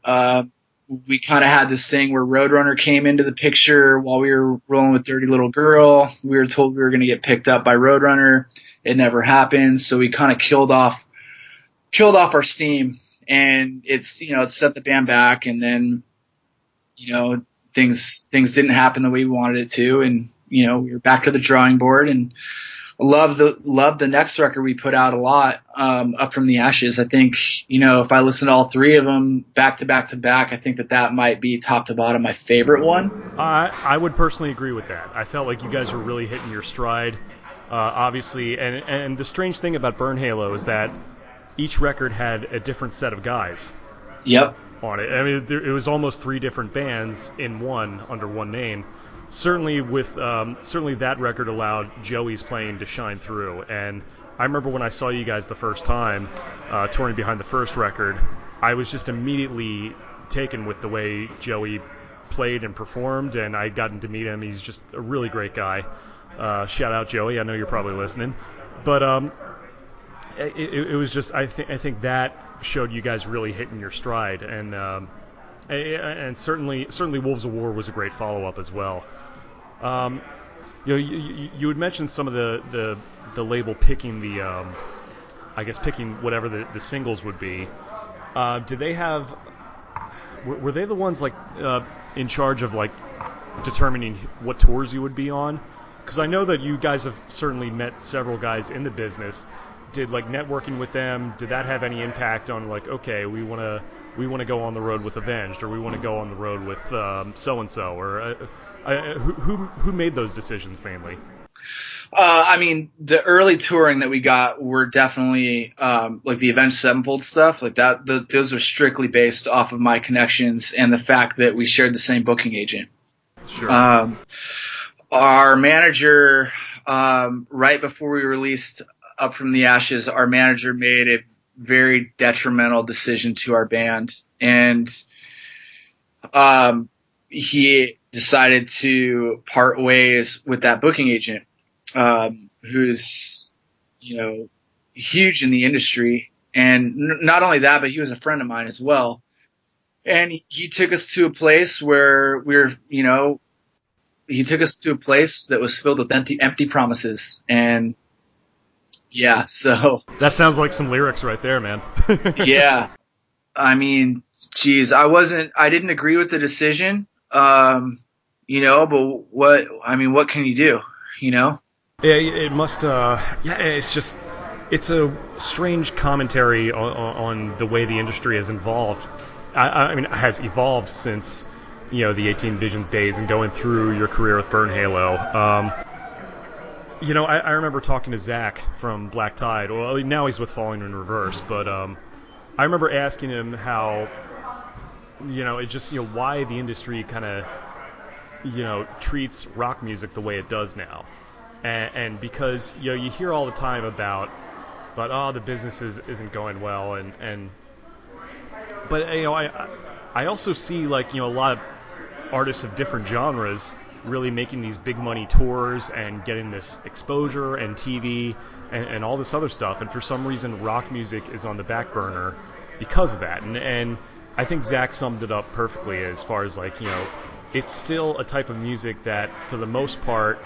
We kind of had this thing where Roadrunner came into the picture while we were rolling with Dirty Little Girl. We were told we were going to get picked up by Roadrunner. It never happened. So we kind of killed off our steam, and it set the band back. And then, things didn't happen the way we wanted it to. And, we were back to the drawing board, and love the next record we put out a lot, Up From the Ashes. I think, if I listen to all three of them back to back to back, I think that might be top to bottom my favorite one. I would personally agree with that. I felt like you guys were really hitting your stride, obviously. And the strange thing about Burn Halo is that each record had a different set of guys. Yep. On it. I mean, it was almost 3 different bands in one, under one name. Certainly that record allowed Joey's playing to shine through. And I remember when I saw you guys the first time, touring behind the first record, I was just immediately taken with the way Joey played and performed, and I'd gotten to meet him. He's just a really great guy. Shout out Joey, I know you're probably listening. But it was just, I think that showed you guys really hitting your stride, and certainly Wolves of War was a great follow-up as well. You had mentioned some of the label picking picking whatever the singles would be. Did they have? Were they the ones in charge of determining what tours you would be on? Because I know that you guys have certainly met several guys in the business. Did networking with them? Did that have any impact on okay, we want to go on the road with Avenged, or we want to go on the road with so and so, or who made those decisions mainly? I mean, the early touring that we got were definitely the Avenged Sevenfold stuff, that. Those are strictly based off of my connections and the fact that we shared the same booking agent. Sure. Our manager, right before we released Up From the Ashes, our manager made a very detrimental decision to our band, and he decided to part ways with that booking agent, who's huge in the industry, and not only that, but he was a friend of mine as well. And he took us to a place where he took us to a place that was filled with empty promises. And yeah, so that sounds like some lyrics right there, man. Yeah. I mean, geez, I didn't agree with the decision. But what can you do, Yeah, it must, it's a strange commentary on the way the industry has evolved. Has evolved since, the 18 Visions days and going through your career with Burn Halo. I remember talking to Zach from Black Tide. Well, now he's with Falling in Reverse, but I remember asking him how, it just, why the industry kind of, treats rock music the way it does now. And because, you hear all the time about the business isn't going well, but I also see a lot of artists of different genres really making these big money tours and getting this exposure and TV and all this other stuff, and for some reason rock music is on the back burner because of that. And I think Zach summed it up perfectly as far as it's still a type of music that for the most part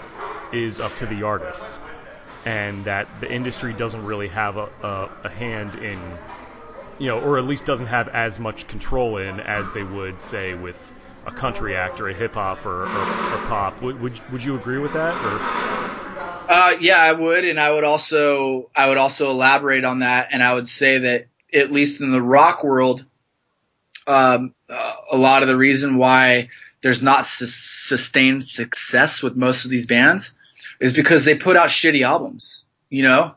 is up to the artists, and that the industry doesn't really have a hand in, or at least doesn't have as much control in as they would, say, with a country act or a hip hop or pop. Would you agree with that? Or? Yeah, I would, and I would also elaborate on that, and I would say that at least in the rock world, a lot of the reason why there's not sustained success with most of these bands is because they put out shitty albums.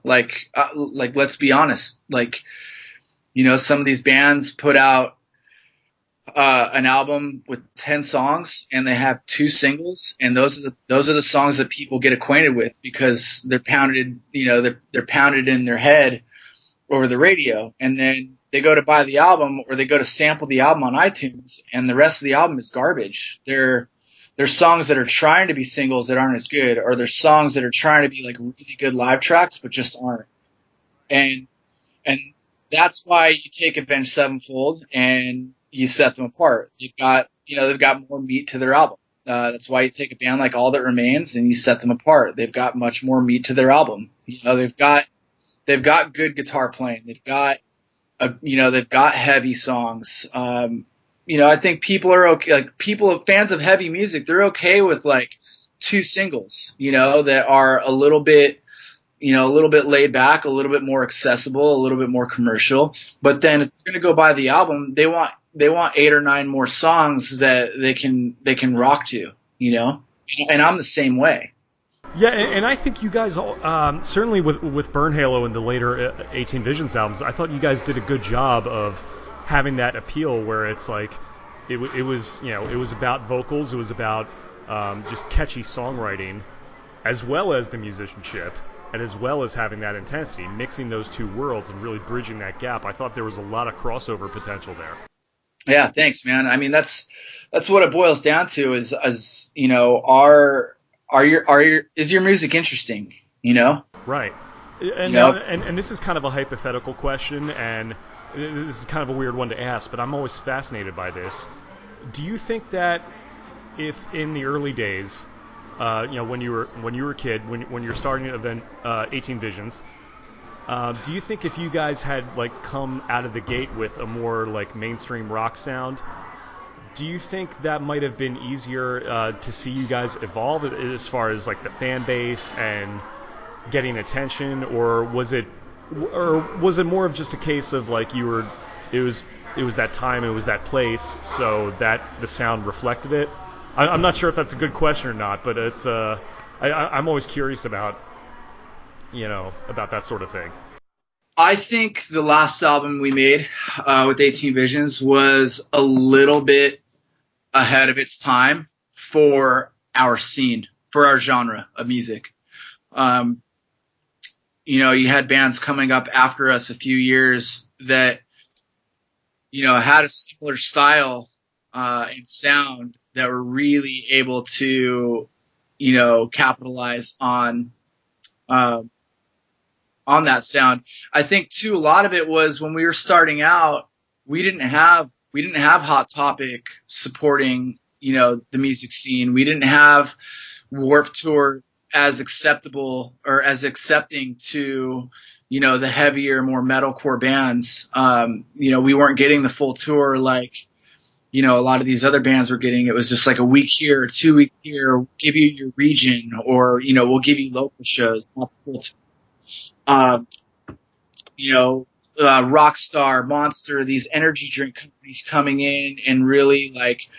Let's be honest. Some of these bands put out an album with 10 songs and they have 2 singles, and those are the songs that people get acquainted with because they're pounded, they're pounded in their head over the radio, and then they go to buy the album or they go to sample the album on iTunes, and the rest of the album is garbage. They're songs that are trying to be singles that aren't as good, or they're songs that are trying to be like really good live tracks but just aren't. And that's why you take Avenged Sevenfold and you set them apart. They've got more meat to their album. That's why you take a band like All That Remains and you set them apart. They've got much more meat to their album. They've got good guitar playing. They've got heavy songs. I think people are okay. Like fans of heavy music, they're okay with like 2 singles, that are a little bit laid back, a little bit more accessible, a little bit more commercial. But then if they're going to go buy the album, they want 8 or 9 more songs that they can rock to, and I'm the same way. Yeah, and I think you guys, certainly with Burn Halo and the later 18 Visions albums, I thought you guys did a good job of having that appeal where it's like, it was about vocals, it was about just catchy songwriting, as well as the musicianship, and as well as having that intensity, mixing those 2 worlds and really bridging that gap. I thought there was a lot of crossover potential there. Yeah, thanks, man. I mean, that's what it boils down to is is your music interesting, Right. And this is kind of a hypothetical question, and this is kind of a weird one to ask, but I'm always fascinated by this. Do you think that if in the early days, when you were a kid, when you're starting event 18 Visions, do you think if you guys had like come out of the gate with a more like mainstream rock sound, do you think that might have been easier to see you guys evolve as far as like the fan base and getting attention, or was it more of just a case of like it was that time, it was that place, so that the sound reflected it? I'm not sure if that's a good question or not, but it's I'm always curious about that sort of thing. I think the last album we made with 18 Visions was a little bit ahead of its time for our scene, for our genre of music. You had bands coming up after us a few years that, had a similar style and sound that were really able to, capitalize on that sound. I think too, a lot of it was when we were starting out, we didn't have Hot Topic supporting, the music scene. We didn't have Warped Tour as acceptable or as accepting to, the heavier, more metalcore bands. We weren't getting the full tour like, a lot of these other bands were getting. It was just like a week here, 2 weeks here, we'll give you your region, or, we'll give you local shows, not the full tour. Rockstar, Monster, these energy drink companies coming in and really like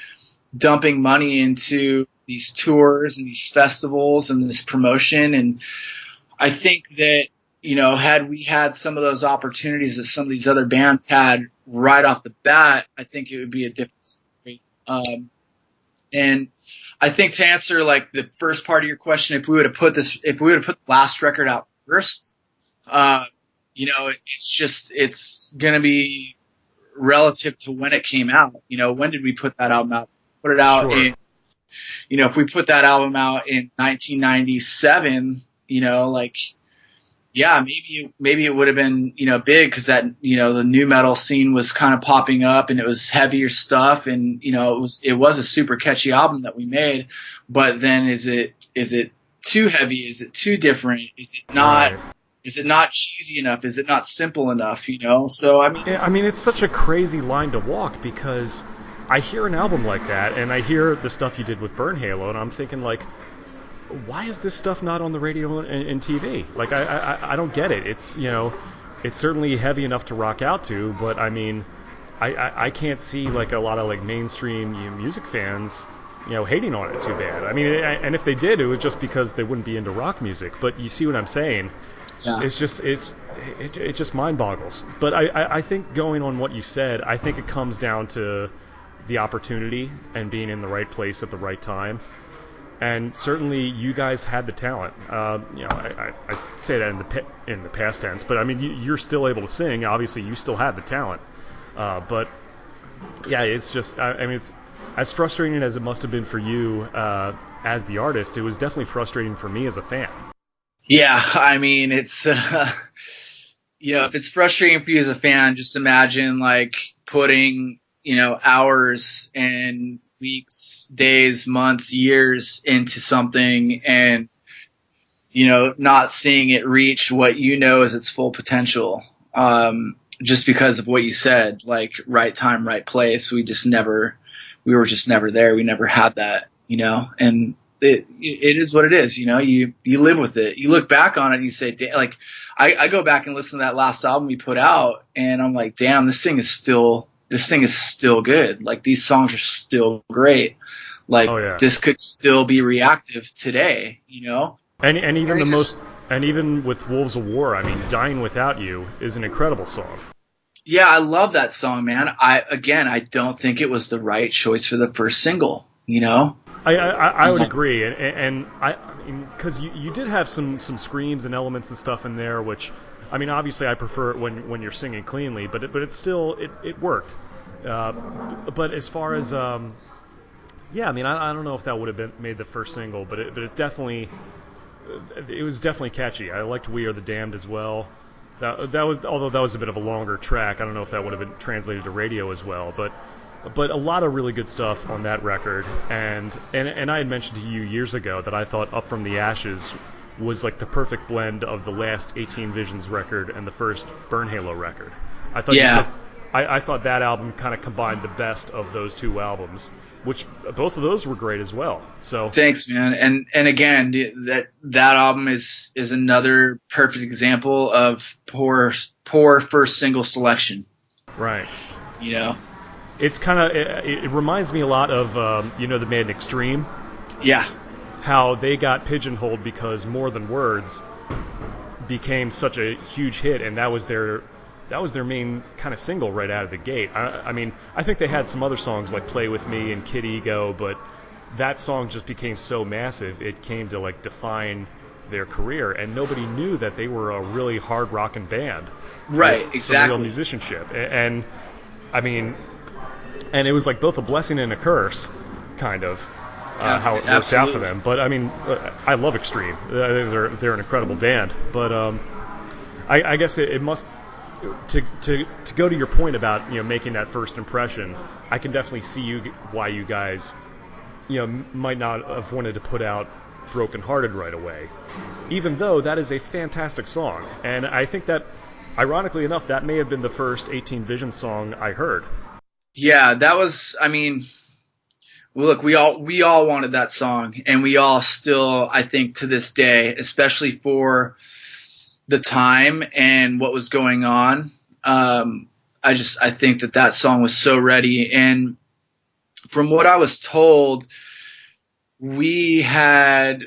dumping money into these tours and these festivals and this promotion. And I think that, had we had some of those opportunities that some of these other bands had right off the bat, I think it would be a different story. And I think to answer like the first part of your question, if we would have put the last record out first, it's going to be relative to when it came out. When did we put that album out? Put it out Sure. If we put that album out in 1997, maybe it would have been, big because that, the new metal scene was kind of popping up and it was heavier stuff. And, it was a super catchy album that we made, but then is it too heavy? Is it too different? Is it not? Right. Is it not cheesy enough? Is it not simple enough? So I mean, it's such a crazy line to walk, because I hear an album like that, and I hear the stuff you did with Burn Halo, and I'm thinking like, why is this stuff not on the radio and TV? Like, I don't get it. It's it's certainly heavy enough to rock out to, but I mean, I can't see like a lot of like mainstream music fans hating on it too bad. I mean, and if they did, it was just because they wouldn't be into rock music. But you see what I'm saying? Yeah. It just mind boggles. But I think going on what you said, I think it comes down to, the opportunity and being in the right place at the right time. And certainly, you guys had the talent. I say that in the past tense, but I mean, you're still able to sing. Obviously, you still had the talent. But yeah, it's just, I mean, it's as frustrating as it must have been for you as the artist. It was definitely frustrating for me as a fan. Yeah, I mean, it's if it's frustrating for you as a fan, just imagine like putting hours and weeks, days, months, years into something and, not seeing it reach what is its full potential. Just because of what you said, like right time, right place. We were just never there. We never had that, and it is what it is. You live with it. You look back on it and you say, like, I go back and listen to that last album we put out and I'm like, damn, this thing is still good. Like these songs are still great. Like This could still be reactive today, And even with Wolves of War, I mean, Dying Without You is an incredible song. Yeah, I love that song, man. I don't think it was the right choice for the first single, I would agree, and I mean, because you did have some screams and elements and stuff in there, which, I mean, obviously I prefer it when you're singing cleanly, but it still worked. But as far as I mean, I don't know if that would have made the first single, but it was definitely catchy. I liked We Are the Damned as well. Although that was a bit of a longer track, I don't know if that would have been translated to radio as well, but a lot of really good stuff on that record, and I had mentioned to you years ago that I thought Up From the Ashes was like the perfect blend of the last 18 Visions record and the first Burn Halo record. I thought that album kind of combined the best of those two albums, which both of those were great as well. So thanks, man. And again, that album is another perfect example of poor first single selection. Right. It's kind of it reminds me a lot of the band Extreme. Yeah. How they got pigeonholed because More Than Words became such a huge hit, and that was their main kind of single right out of the gate. I mean, I think they had some other songs like Play With Me and Kid Ego, but that song just became so massive, it came to like define their career, and nobody knew that they were a really hard rockin' band. Right, exactly. Real musicianship. And I mean, and it was like both a blessing and a curse, kind of. How it works out for them. But I mean, I love Extreme. They're an incredible band. But I guess it must to go to your point about making that first impression. I can definitely see why you guys might not have wanted to put out Broken Hearted right away, even though that is a fantastic song. And I think that, ironically enough, that may have been the first 18 Visions song I heard. Yeah, that was. I mean. Look, we all wanted that song, and we all still, I think, to this day, especially for the time and what was going on. I think that song was so ready. And from what I was told, we had,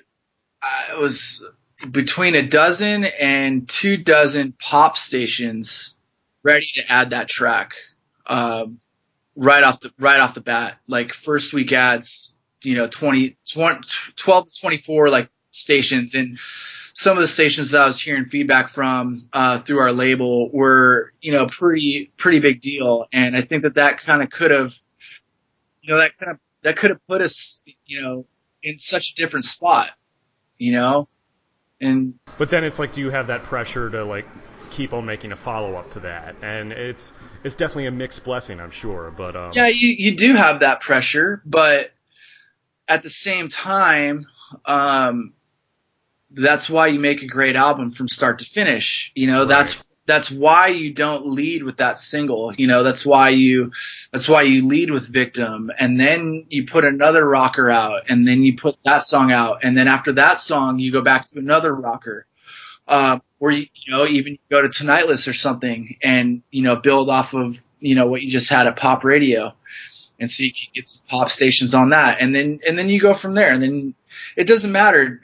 it was between a dozen and 24 pop stations ready to add that track. Right off the bat, like first week ads, 12 to 24 like stations, and some of the stations that I was hearing feedback from through our label were pretty big deal, and I think that kind of could have that could have put us in such a different spot, and but then it's like, do you have that pressure to like keep on making a follow-up to that? And it's definitely a mixed blessing, I'm sure, but yeah, you do have that pressure, but at the same time, that's why you make a great album from start to finish. Right. That's why you don't lead with that single. That's why you lead with Victim, and then you put another rocker out, and then you put that song out, and then after that song you go back to another rocker. Or even go to Tonightless or something, and build off of what you just had at pop radio, and so you can get pop stations on that, and then you go from there, and then it doesn't matter.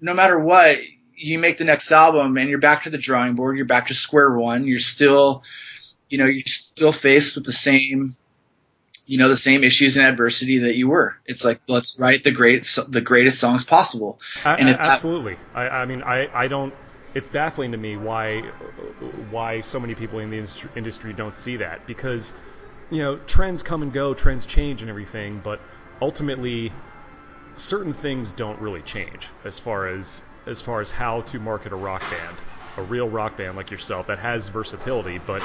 No matter what, you make the next album, and you're back to the drawing board. You're back to square one. You're still, you're still faced with the same, the same issues and adversity that you were. It's like, let's write the greatest songs possible. And if absolutely. I mean, I don't. It's baffling to me why so many people in the industry don't see that, because trends come and go, trends change and everything, but ultimately certain things don't really change as far as how to market a rock band, a real rock band like yourself that has versatility but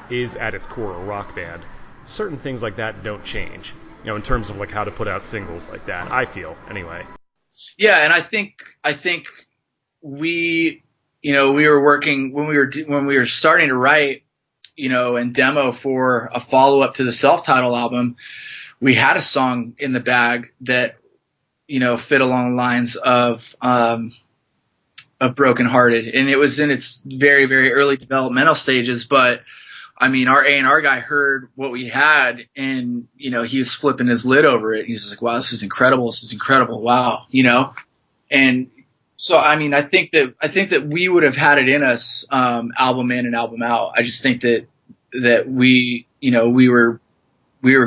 is at its core a rock band. Certain things like that don't change, in terms of like how to put out singles like that, I feel anyway. Yeah, and I think we were working when we were starting to write, and demo for a follow-up to the self-titled album. We had a song in the bag that fit along the lines of Broken Hearted, and it was in its very, very early developmental stages, but I mean, our A&R guy heard what we had, and he was flipping his lid over it. He was like, "Wow, this is incredible! This is incredible! Wow!" And so, I mean, I think that we would have had it in us, album in and album out. I just think that we were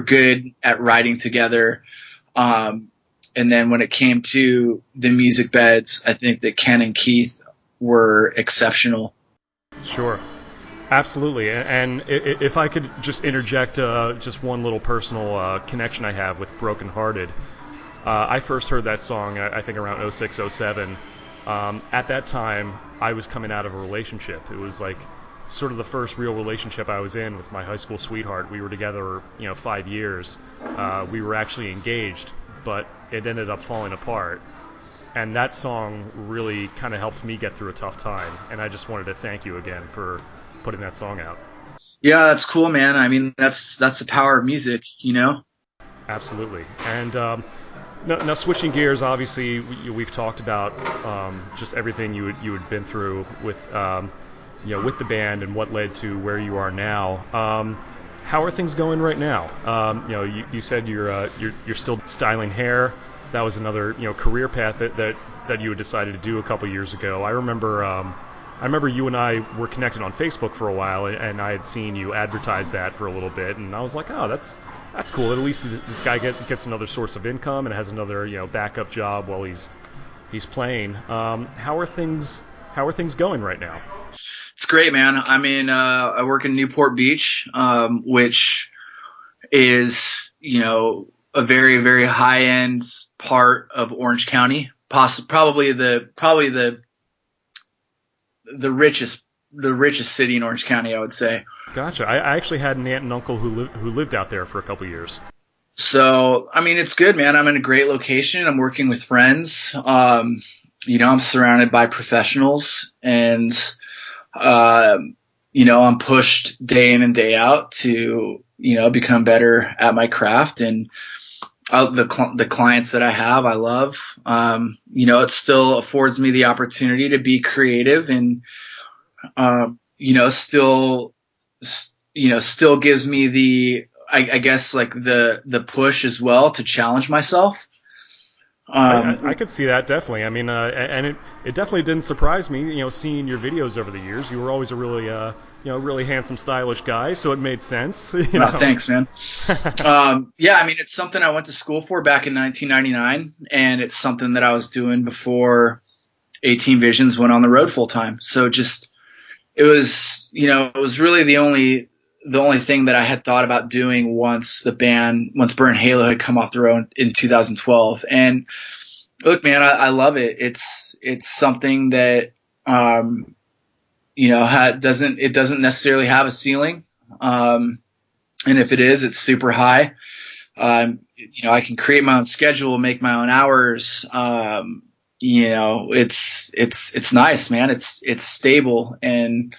good at writing together, and then when it came to the music beds, I think that Ken and Keith were exceptional. Sure. Absolutely, and if I could just interject just one little personal connection I have with Broken Hearted. I first heard that song, I think, around 06, 07. At that time, I was coming out of a relationship. It was like sort of the first real relationship I was in with my high school sweetheart. We were together, 5 years. We were actually engaged, but it ended up falling apart. And that song really kind of helped me get through a tough time. And I just wanted to thank you again for putting that song out. Yeah, that's cool, man. I mean, that's the power of music, Absolutely. And now switching gears, obviously we've talked about just everything you had been through with with the band and what led to where you are now. How are things going right now? You said you're still styling hair. That was another career path that you had decided to do a couple years ago. I remember you and I were connected on Facebook for a while, and I had seen you advertise that for a little bit, and I was like, oh, that's cool. At least this guy gets another source of income and has another backup job while he's playing. How are things going right now? It's great, man. I mean, I work in Newport Beach, which is a very, very high end part of Orange County, probably the richest city in Orange County, I would say. Gotcha. I actually had an aunt and uncle who lived out there for a couple years. So, I mean, it's good, man. I'm in a great location. I'm working with friends. I'm surrounded by professionals, and I'm pushed day in and day out to become better at my craft, and the clients that I have, I love. It still affords me the opportunity to be creative, and still gives me the, I guess, like the push as well to challenge myself. I could see that, definitely. I mean, and it definitely didn't surprise me, seeing your videos over the years. You were always a really, really handsome, stylish guy, so it made sense. Thanks, man. Yeah, I mean, it's something I went to school for back in 1999, and it's something that I was doing before 18 Visions went on the road full time. So it was really the only thing that I had thought about doing once Burn Halo had come off the road in 2012. And look, man, I love it. It's something that, doesn't necessarily have a ceiling. And if it is, it's super high. I can create my own schedule, make my own hours. It's nice, man. It's stable, and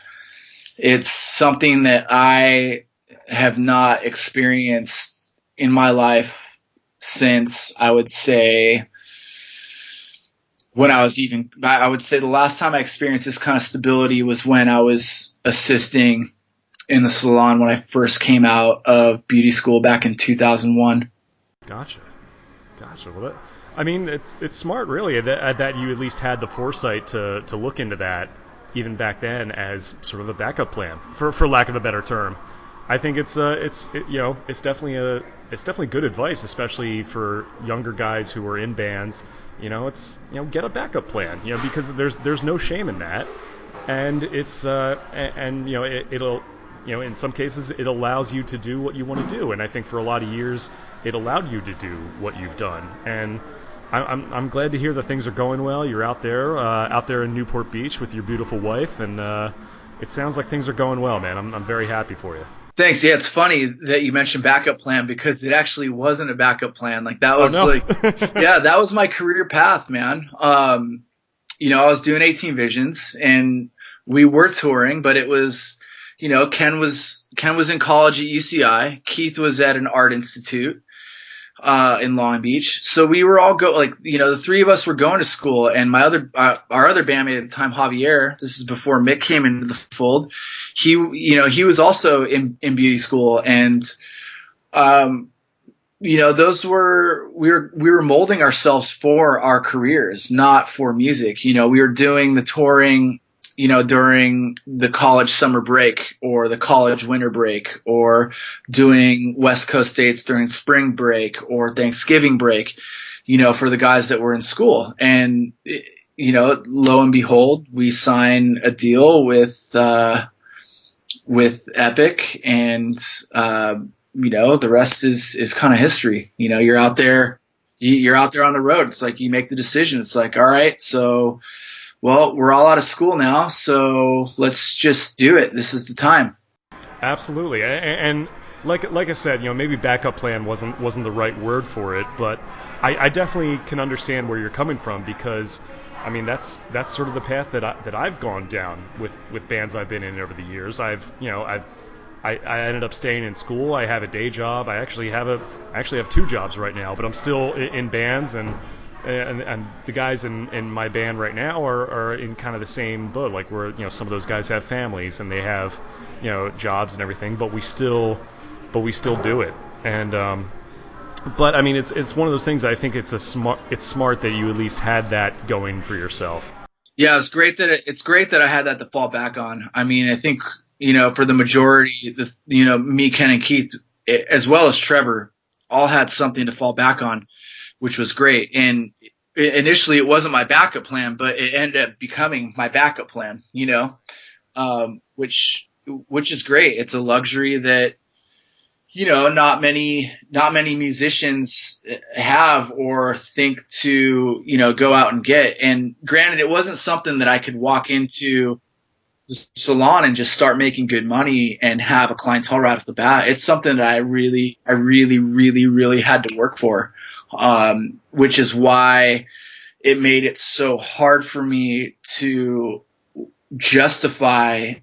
it's something that I have not experienced in my life since, I would say, I would say the last time I experienced this kind of stability was when I was assisting in the salon when I first came out of beauty school back in 2001. Gotcha. Well, it's smart, really, that you at least had the foresight to look into that even back then as sort of a backup plan, for lack of a better term. I think it's definitely good advice, especially for younger guys who are in bands. Get a backup plan. Because there's no shame in that, and it'll in some cases it allows you to do what you want to do, and I think for a lot of years it allowed you to do what you've done, and I'm glad to hear that things are going well. You're out there in Newport Beach with your beautiful wife, and it sounds like things are going well, man. I'm very happy for you. Thanks. Yeah, it's funny that you mentioned backup plan because it actually wasn't a backup plan. Like that was yeah, that was my career path, man. I was doing 18 Visions and we were touring, but it was, Ken was in college at UCI. Keith was at an art institute in Long Beach. So we were all the three of us were going to school, and our other bandmate at the time, Javier, this is before Mick came into the fold. He was also in beauty school, and those were we were molding ourselves for our careers, not for music. We were doing the touring during the college summer break or the college winter break, or doing West Coast dates during spring break or Thanksgiving break, for the guys that were in school. And, lo and behold, we sign a deal with Epic, and, the rest is kind of history. You're out there on the road. It's like you make the decision. It's like, all right, so, well, we're all out of school now, so let's just do it. This is the time. Absolutely, and like I said, maybe backup plan wasn't the right word for it, but I definitely can understand where you're coming from, because I mean that's sort of the path that I've gone down with bands I've been in over the years. I ended up staying in school. I have a day job. I actually have two jobs right now, but I'm still in bands, and the guys in my band right now are in kind of the same boat. Like some of those guys have families and they have jobs and everything, but we still do it. And but I mean it's one of those things. I think it's smart that you at least had that going for yourself. Yeah, it's great that I had that to fall back on. I mean, I think for the majority, me, Ken, and Keith, as well as Trevor, all had something to fall back on, which was great. And initially it wasn't my backup plan, but it ended up becoming my backup plan, which is great. It's a luxury that, not many musicians have or think to, go out and get. And granted, it wasn't something that I could walk into the salon and just start making good money and have a clientele right off the bat. It's something that I really, really had to work for. Which is why it made it so hard for me to justify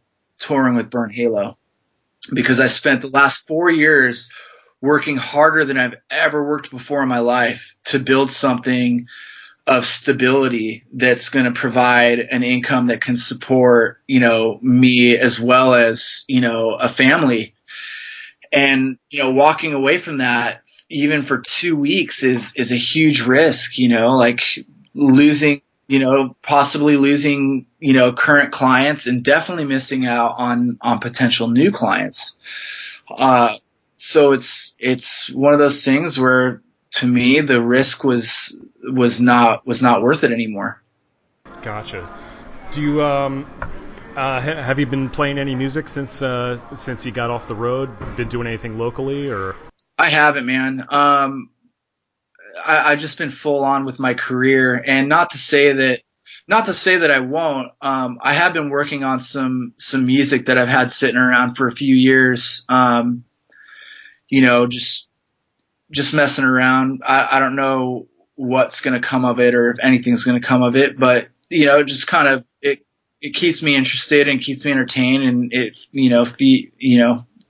touring with Burn Halo, because I spent the last 4 years working harder than I've ever worked before in my life to build something of stability that's going to provide an income that can support, me as well as, a family. And, walking away from that, even for 2 weeks is a huge risk, like losing, possibly losing, current clients, and definitely missing out on potential new clients. So it's one of those things where, to me, the risk was not worth it anymore. Gotcha. Do you have you been playing any music since you got off the road? Been doing anything locally, or? I haven't, man. I've just been full on with my career, and not to say that I won't. I have been working on some music that I've had sitting around for a few years. Just messing around. I don't know what's going to come of it, or if anything's going to come of it, but just kind of it keeps me interested and keeps me entertained, and it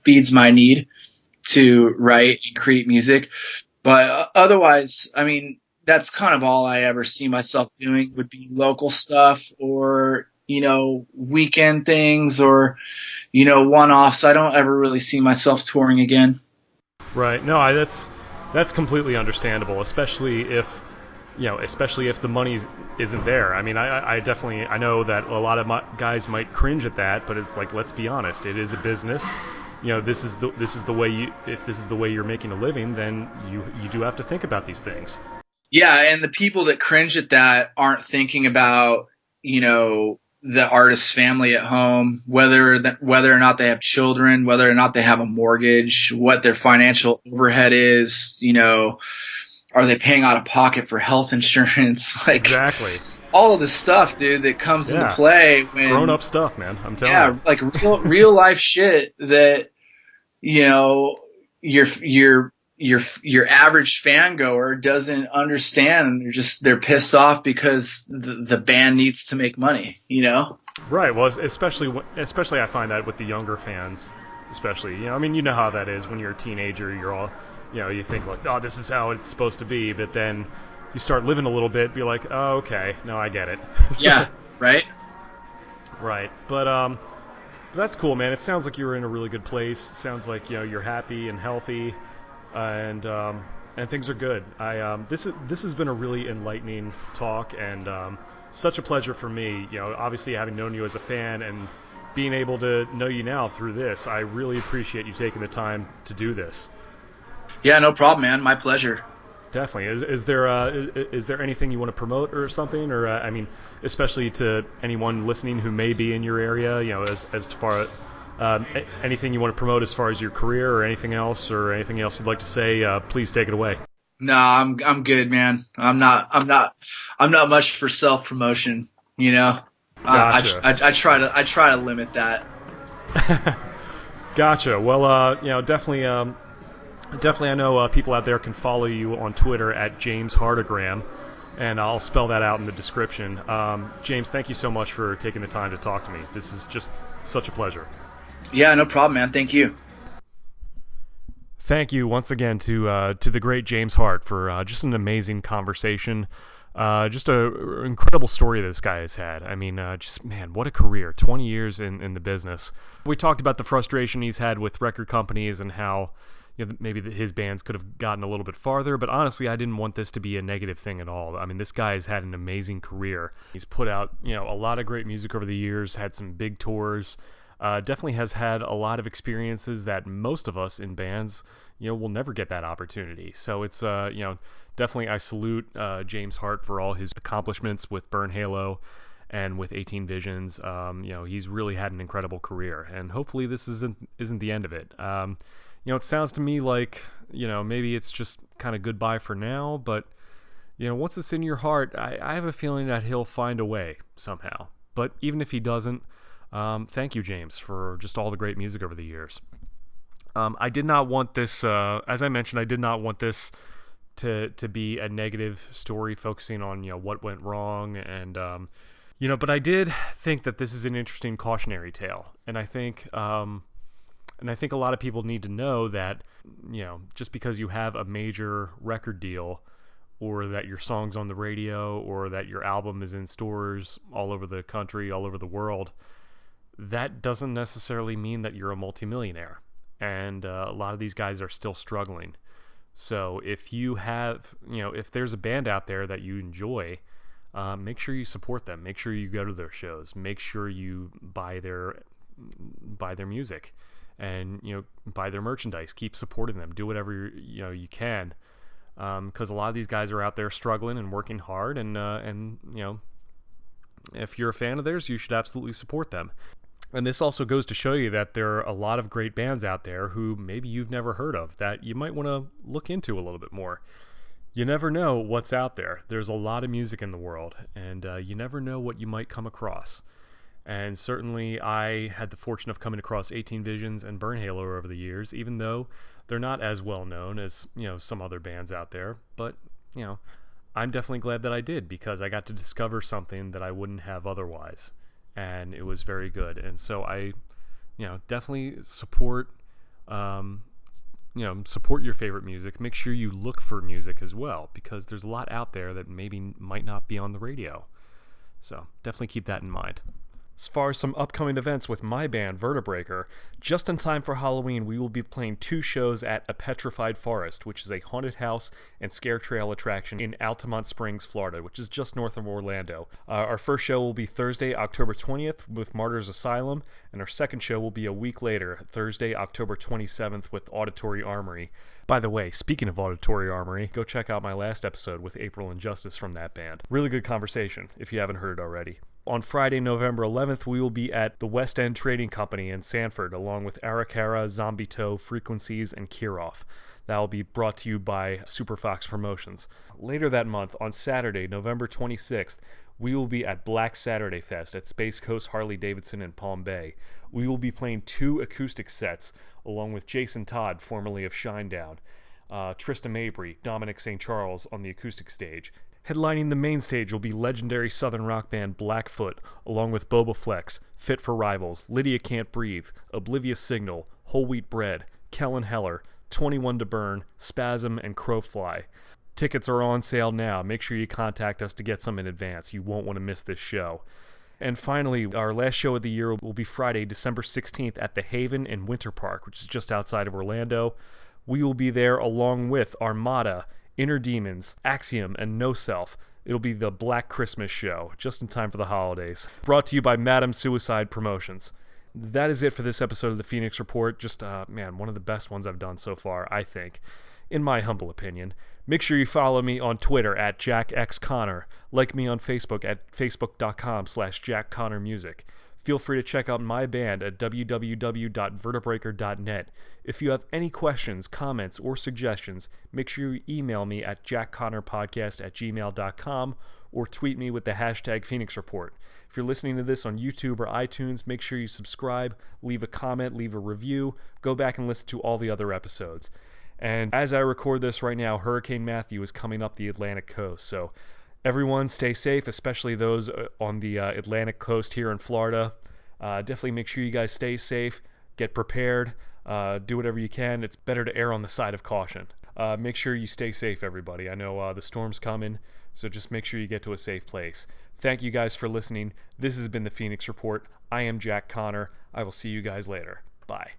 feeds my need to write and create music. But otherwise, I mean, that's kind of all I ever see myself doing would be local stuff, or weekend things, or one-offs. I don't ever really see myself touring again. Right. No, that's completely understandable, especially if the money isn't there. I mean, I definitely know that a lot of my guys might cringe at that, but it's like, let's be honest, it is a business, this is the way you if this is the way you're making a living, then you do have to think about these things. Yeah, and the people that cringe at that aren't thinking about, the artist's family at home, whether or not they have children, whether or not they have a mortgage, what their financial overhead is, are they paying out of pocket for health insurance? Like, exactly. All of the stuff, dude, that comes into play when grown up stuff, man. I'm telling you. Yeah, like real life shit that your average fan goer doesn't understand. They're pissed off because the band needs to make money, Right. Well, especially I find that with the younger fans, especially. I mean, you know how that is when you're a teenager. You're all, you think like, oh, this is how it's supposed to be, but then you start living a little bit, be like, oh, okay, no, I get it. Yeah. Right. Right. But that's cool, man. It sounds like you're in a really good place. It sounds like you're happy and healthy, and things are good. This has been a really enlightening talk, and such a pleasure for me. Obviously having known you as a fan and being able to know you now through this, I really appreciate you taking the time to do this. Yeah, no problem, man. My pleasure. Definitely. Is there anything you want to promote or something, or I mean, especially to anyone listening who may be in your area, as far anything you want to promote as far as your career or anything else you'd like to say, please take it away. No, I'm good, man. I'm not much for self promotion. Gotcha. I try to limit that. Gotcha. Well, definitely. Definitely, I know people out there can follow you on Twitter at James Hartogram, and I'll spell that out in the description. James, thank you so much for taking the time to talk to me. This is just such a pleasure. Yeah, no problem, man. Thank you. Thank you once again to the great James Hart for just an amazing conversation. Just a incredible story this guy has had. I mean, man, what a career. 20 years in the business. We talked about the frustration he's had with record companies and how maybe his bands could have gotten a little bit farther, but honestly, I didn't want this to be a negative thing at all. I mean, this guy has had an amazing career. He's put out, a lot of great music over the years, had some big tours, definitely has had a lot of experiences that most of us in bands, will never get that opportunity. So it's, definitely I salute James Hart for all his accomplishments with Burn Halo and with 18 Visions. He's really had an incredible career, and hopefully this isn't the end of it. It sounds to me like, maybe it's just kind of goodbye for now, but, once it's in your heart, I have a feeling that he'll find a way somehow. But even if he doesn't, thank you, James, for just all the great music over the years. I did not want this, as I mentioned, I did not want this to be a negative story focusing on, what went wrong, and, but I did think that this is an interesting cautionary tale, and I think a lot of people need to know that, just because you have a major record deal, or that your song's on the radio, or that your album is in stores all over the country, all over the world, that doesn't necessarily mean that you're a multimillionaire. And a lot of these guys are still struggling. So if you have, if there's a band out there that you enjoy, make sure you support them. Make sure you go to their shows. Make sure you buy their music. And buy their merchandise. Keep supporting them. Do whatever you can, because a lot of these guys are out there struggling and working hard. And if you're a fan of theirs, you should absolutely support them. And this also goes to show you that there are a lot of great bands out there who maybe you've never heard of that you might want to look into a little bit more. You never know what's out there. There's a lot of music in the world, and you never know what you might come across. And certainly I had the fortune of coming across 18 Visions and Burn Halo over the years, even though they're not as well known as, some other bands out there. But, I'm definitely glad that I did, because I got to discover something that I wouldn't have otherwise. And it was very good. And so I, definitely support, support your favorite music. Make sure you look for music as well, because there's a lot out there that maybe might not be on the radio. So definitely keep that in mind. As far as some upcoming events with my band, Vertebreaker, just in time for Halloween, we will be playing 2 shows at A Petrified Forest, which is a haunted house and scare trail attraction in Altamont Springs, Florida, which is just north of Orlando. Our first show will be Thursday, October 20th with Martyrs Asylum, and our second show will be a week later, Thursday, October 27th with Auditory Armory. By the way, speaking of Auditory Armory, go check out my last episode with April and Justice from that band. Really good conversation, if you haven't heard it already. On Friday, November 11th, we will be at the West End Trading Company in Sanford, along with Arakara, Zombie Toe, Frequencies, and Kirov. That will be brought to you by Superfox Promotions. Later that month, on Saturday, November 26th, we will be at Black Saturday Fest at Space Coast Harley-Davidson in Palm Bay. We will be playing 2 acoustic sets, along with Jason Todd, formerly of Shinedown, Tristan Mabry, Dominic St. Charles on the acoustic stage. Headlining the main stage will be legendary southern rock band Blackfoot, along with Boba Flex, Fit for Rivals, Lydia Can't Breathe, Oblivious Signal, Whole Wheat Bread, Kellen Heller, 21 to Burn, Spasm, and Crowfly. Tickets are on sale now. Make sure you contact us to get some in advance. You won't want to miss this show. And finally, our last show of the year will be Friday, December 16th at the Haven in Winter Park, which is just outside of Orlando. We will be there along with Armada, Inner Demons, Axiom, and No Self. It'll be the Black Christmas show, just in time for the holidays. Brought to you by Madam Suicide Promotions. That is it for this episode of the Phoenix Report. Just, one of the best ones I've done so far, I think, in my humble opinion. Make sure you follow me on Twitter at JackXConnor. Like me on Facebook at facebook.com/JackConnorMusic. Feel free to check out my band at www.vertebreaker.net. If you have any questions, comments, or suggestions, make sure you email me at jackconnorpodcast@gmail.com or tweet me with the hashtag Phoenix Report. If you're listening to this on YouTube or iTunes, make sure you subscribe, leave a comment, leave a review, go back and listen to all the other episodes. And as I record this right now, Hurricane Matthew is coming up the Atlantic coast, so everyone stay safe, especially those on the Atlantic coast here in Florida. Definitely make sure you guys stay safe, get prepared, do whatever you can. It's better to err on the side of caution. Make sure you stay safe, everybody. I know the storm's coming, so just make sure you get to a safe place. Thank you guys for listening. This has been the Phoenix Report. I am Jack Connor. I will see you guys later. Bye.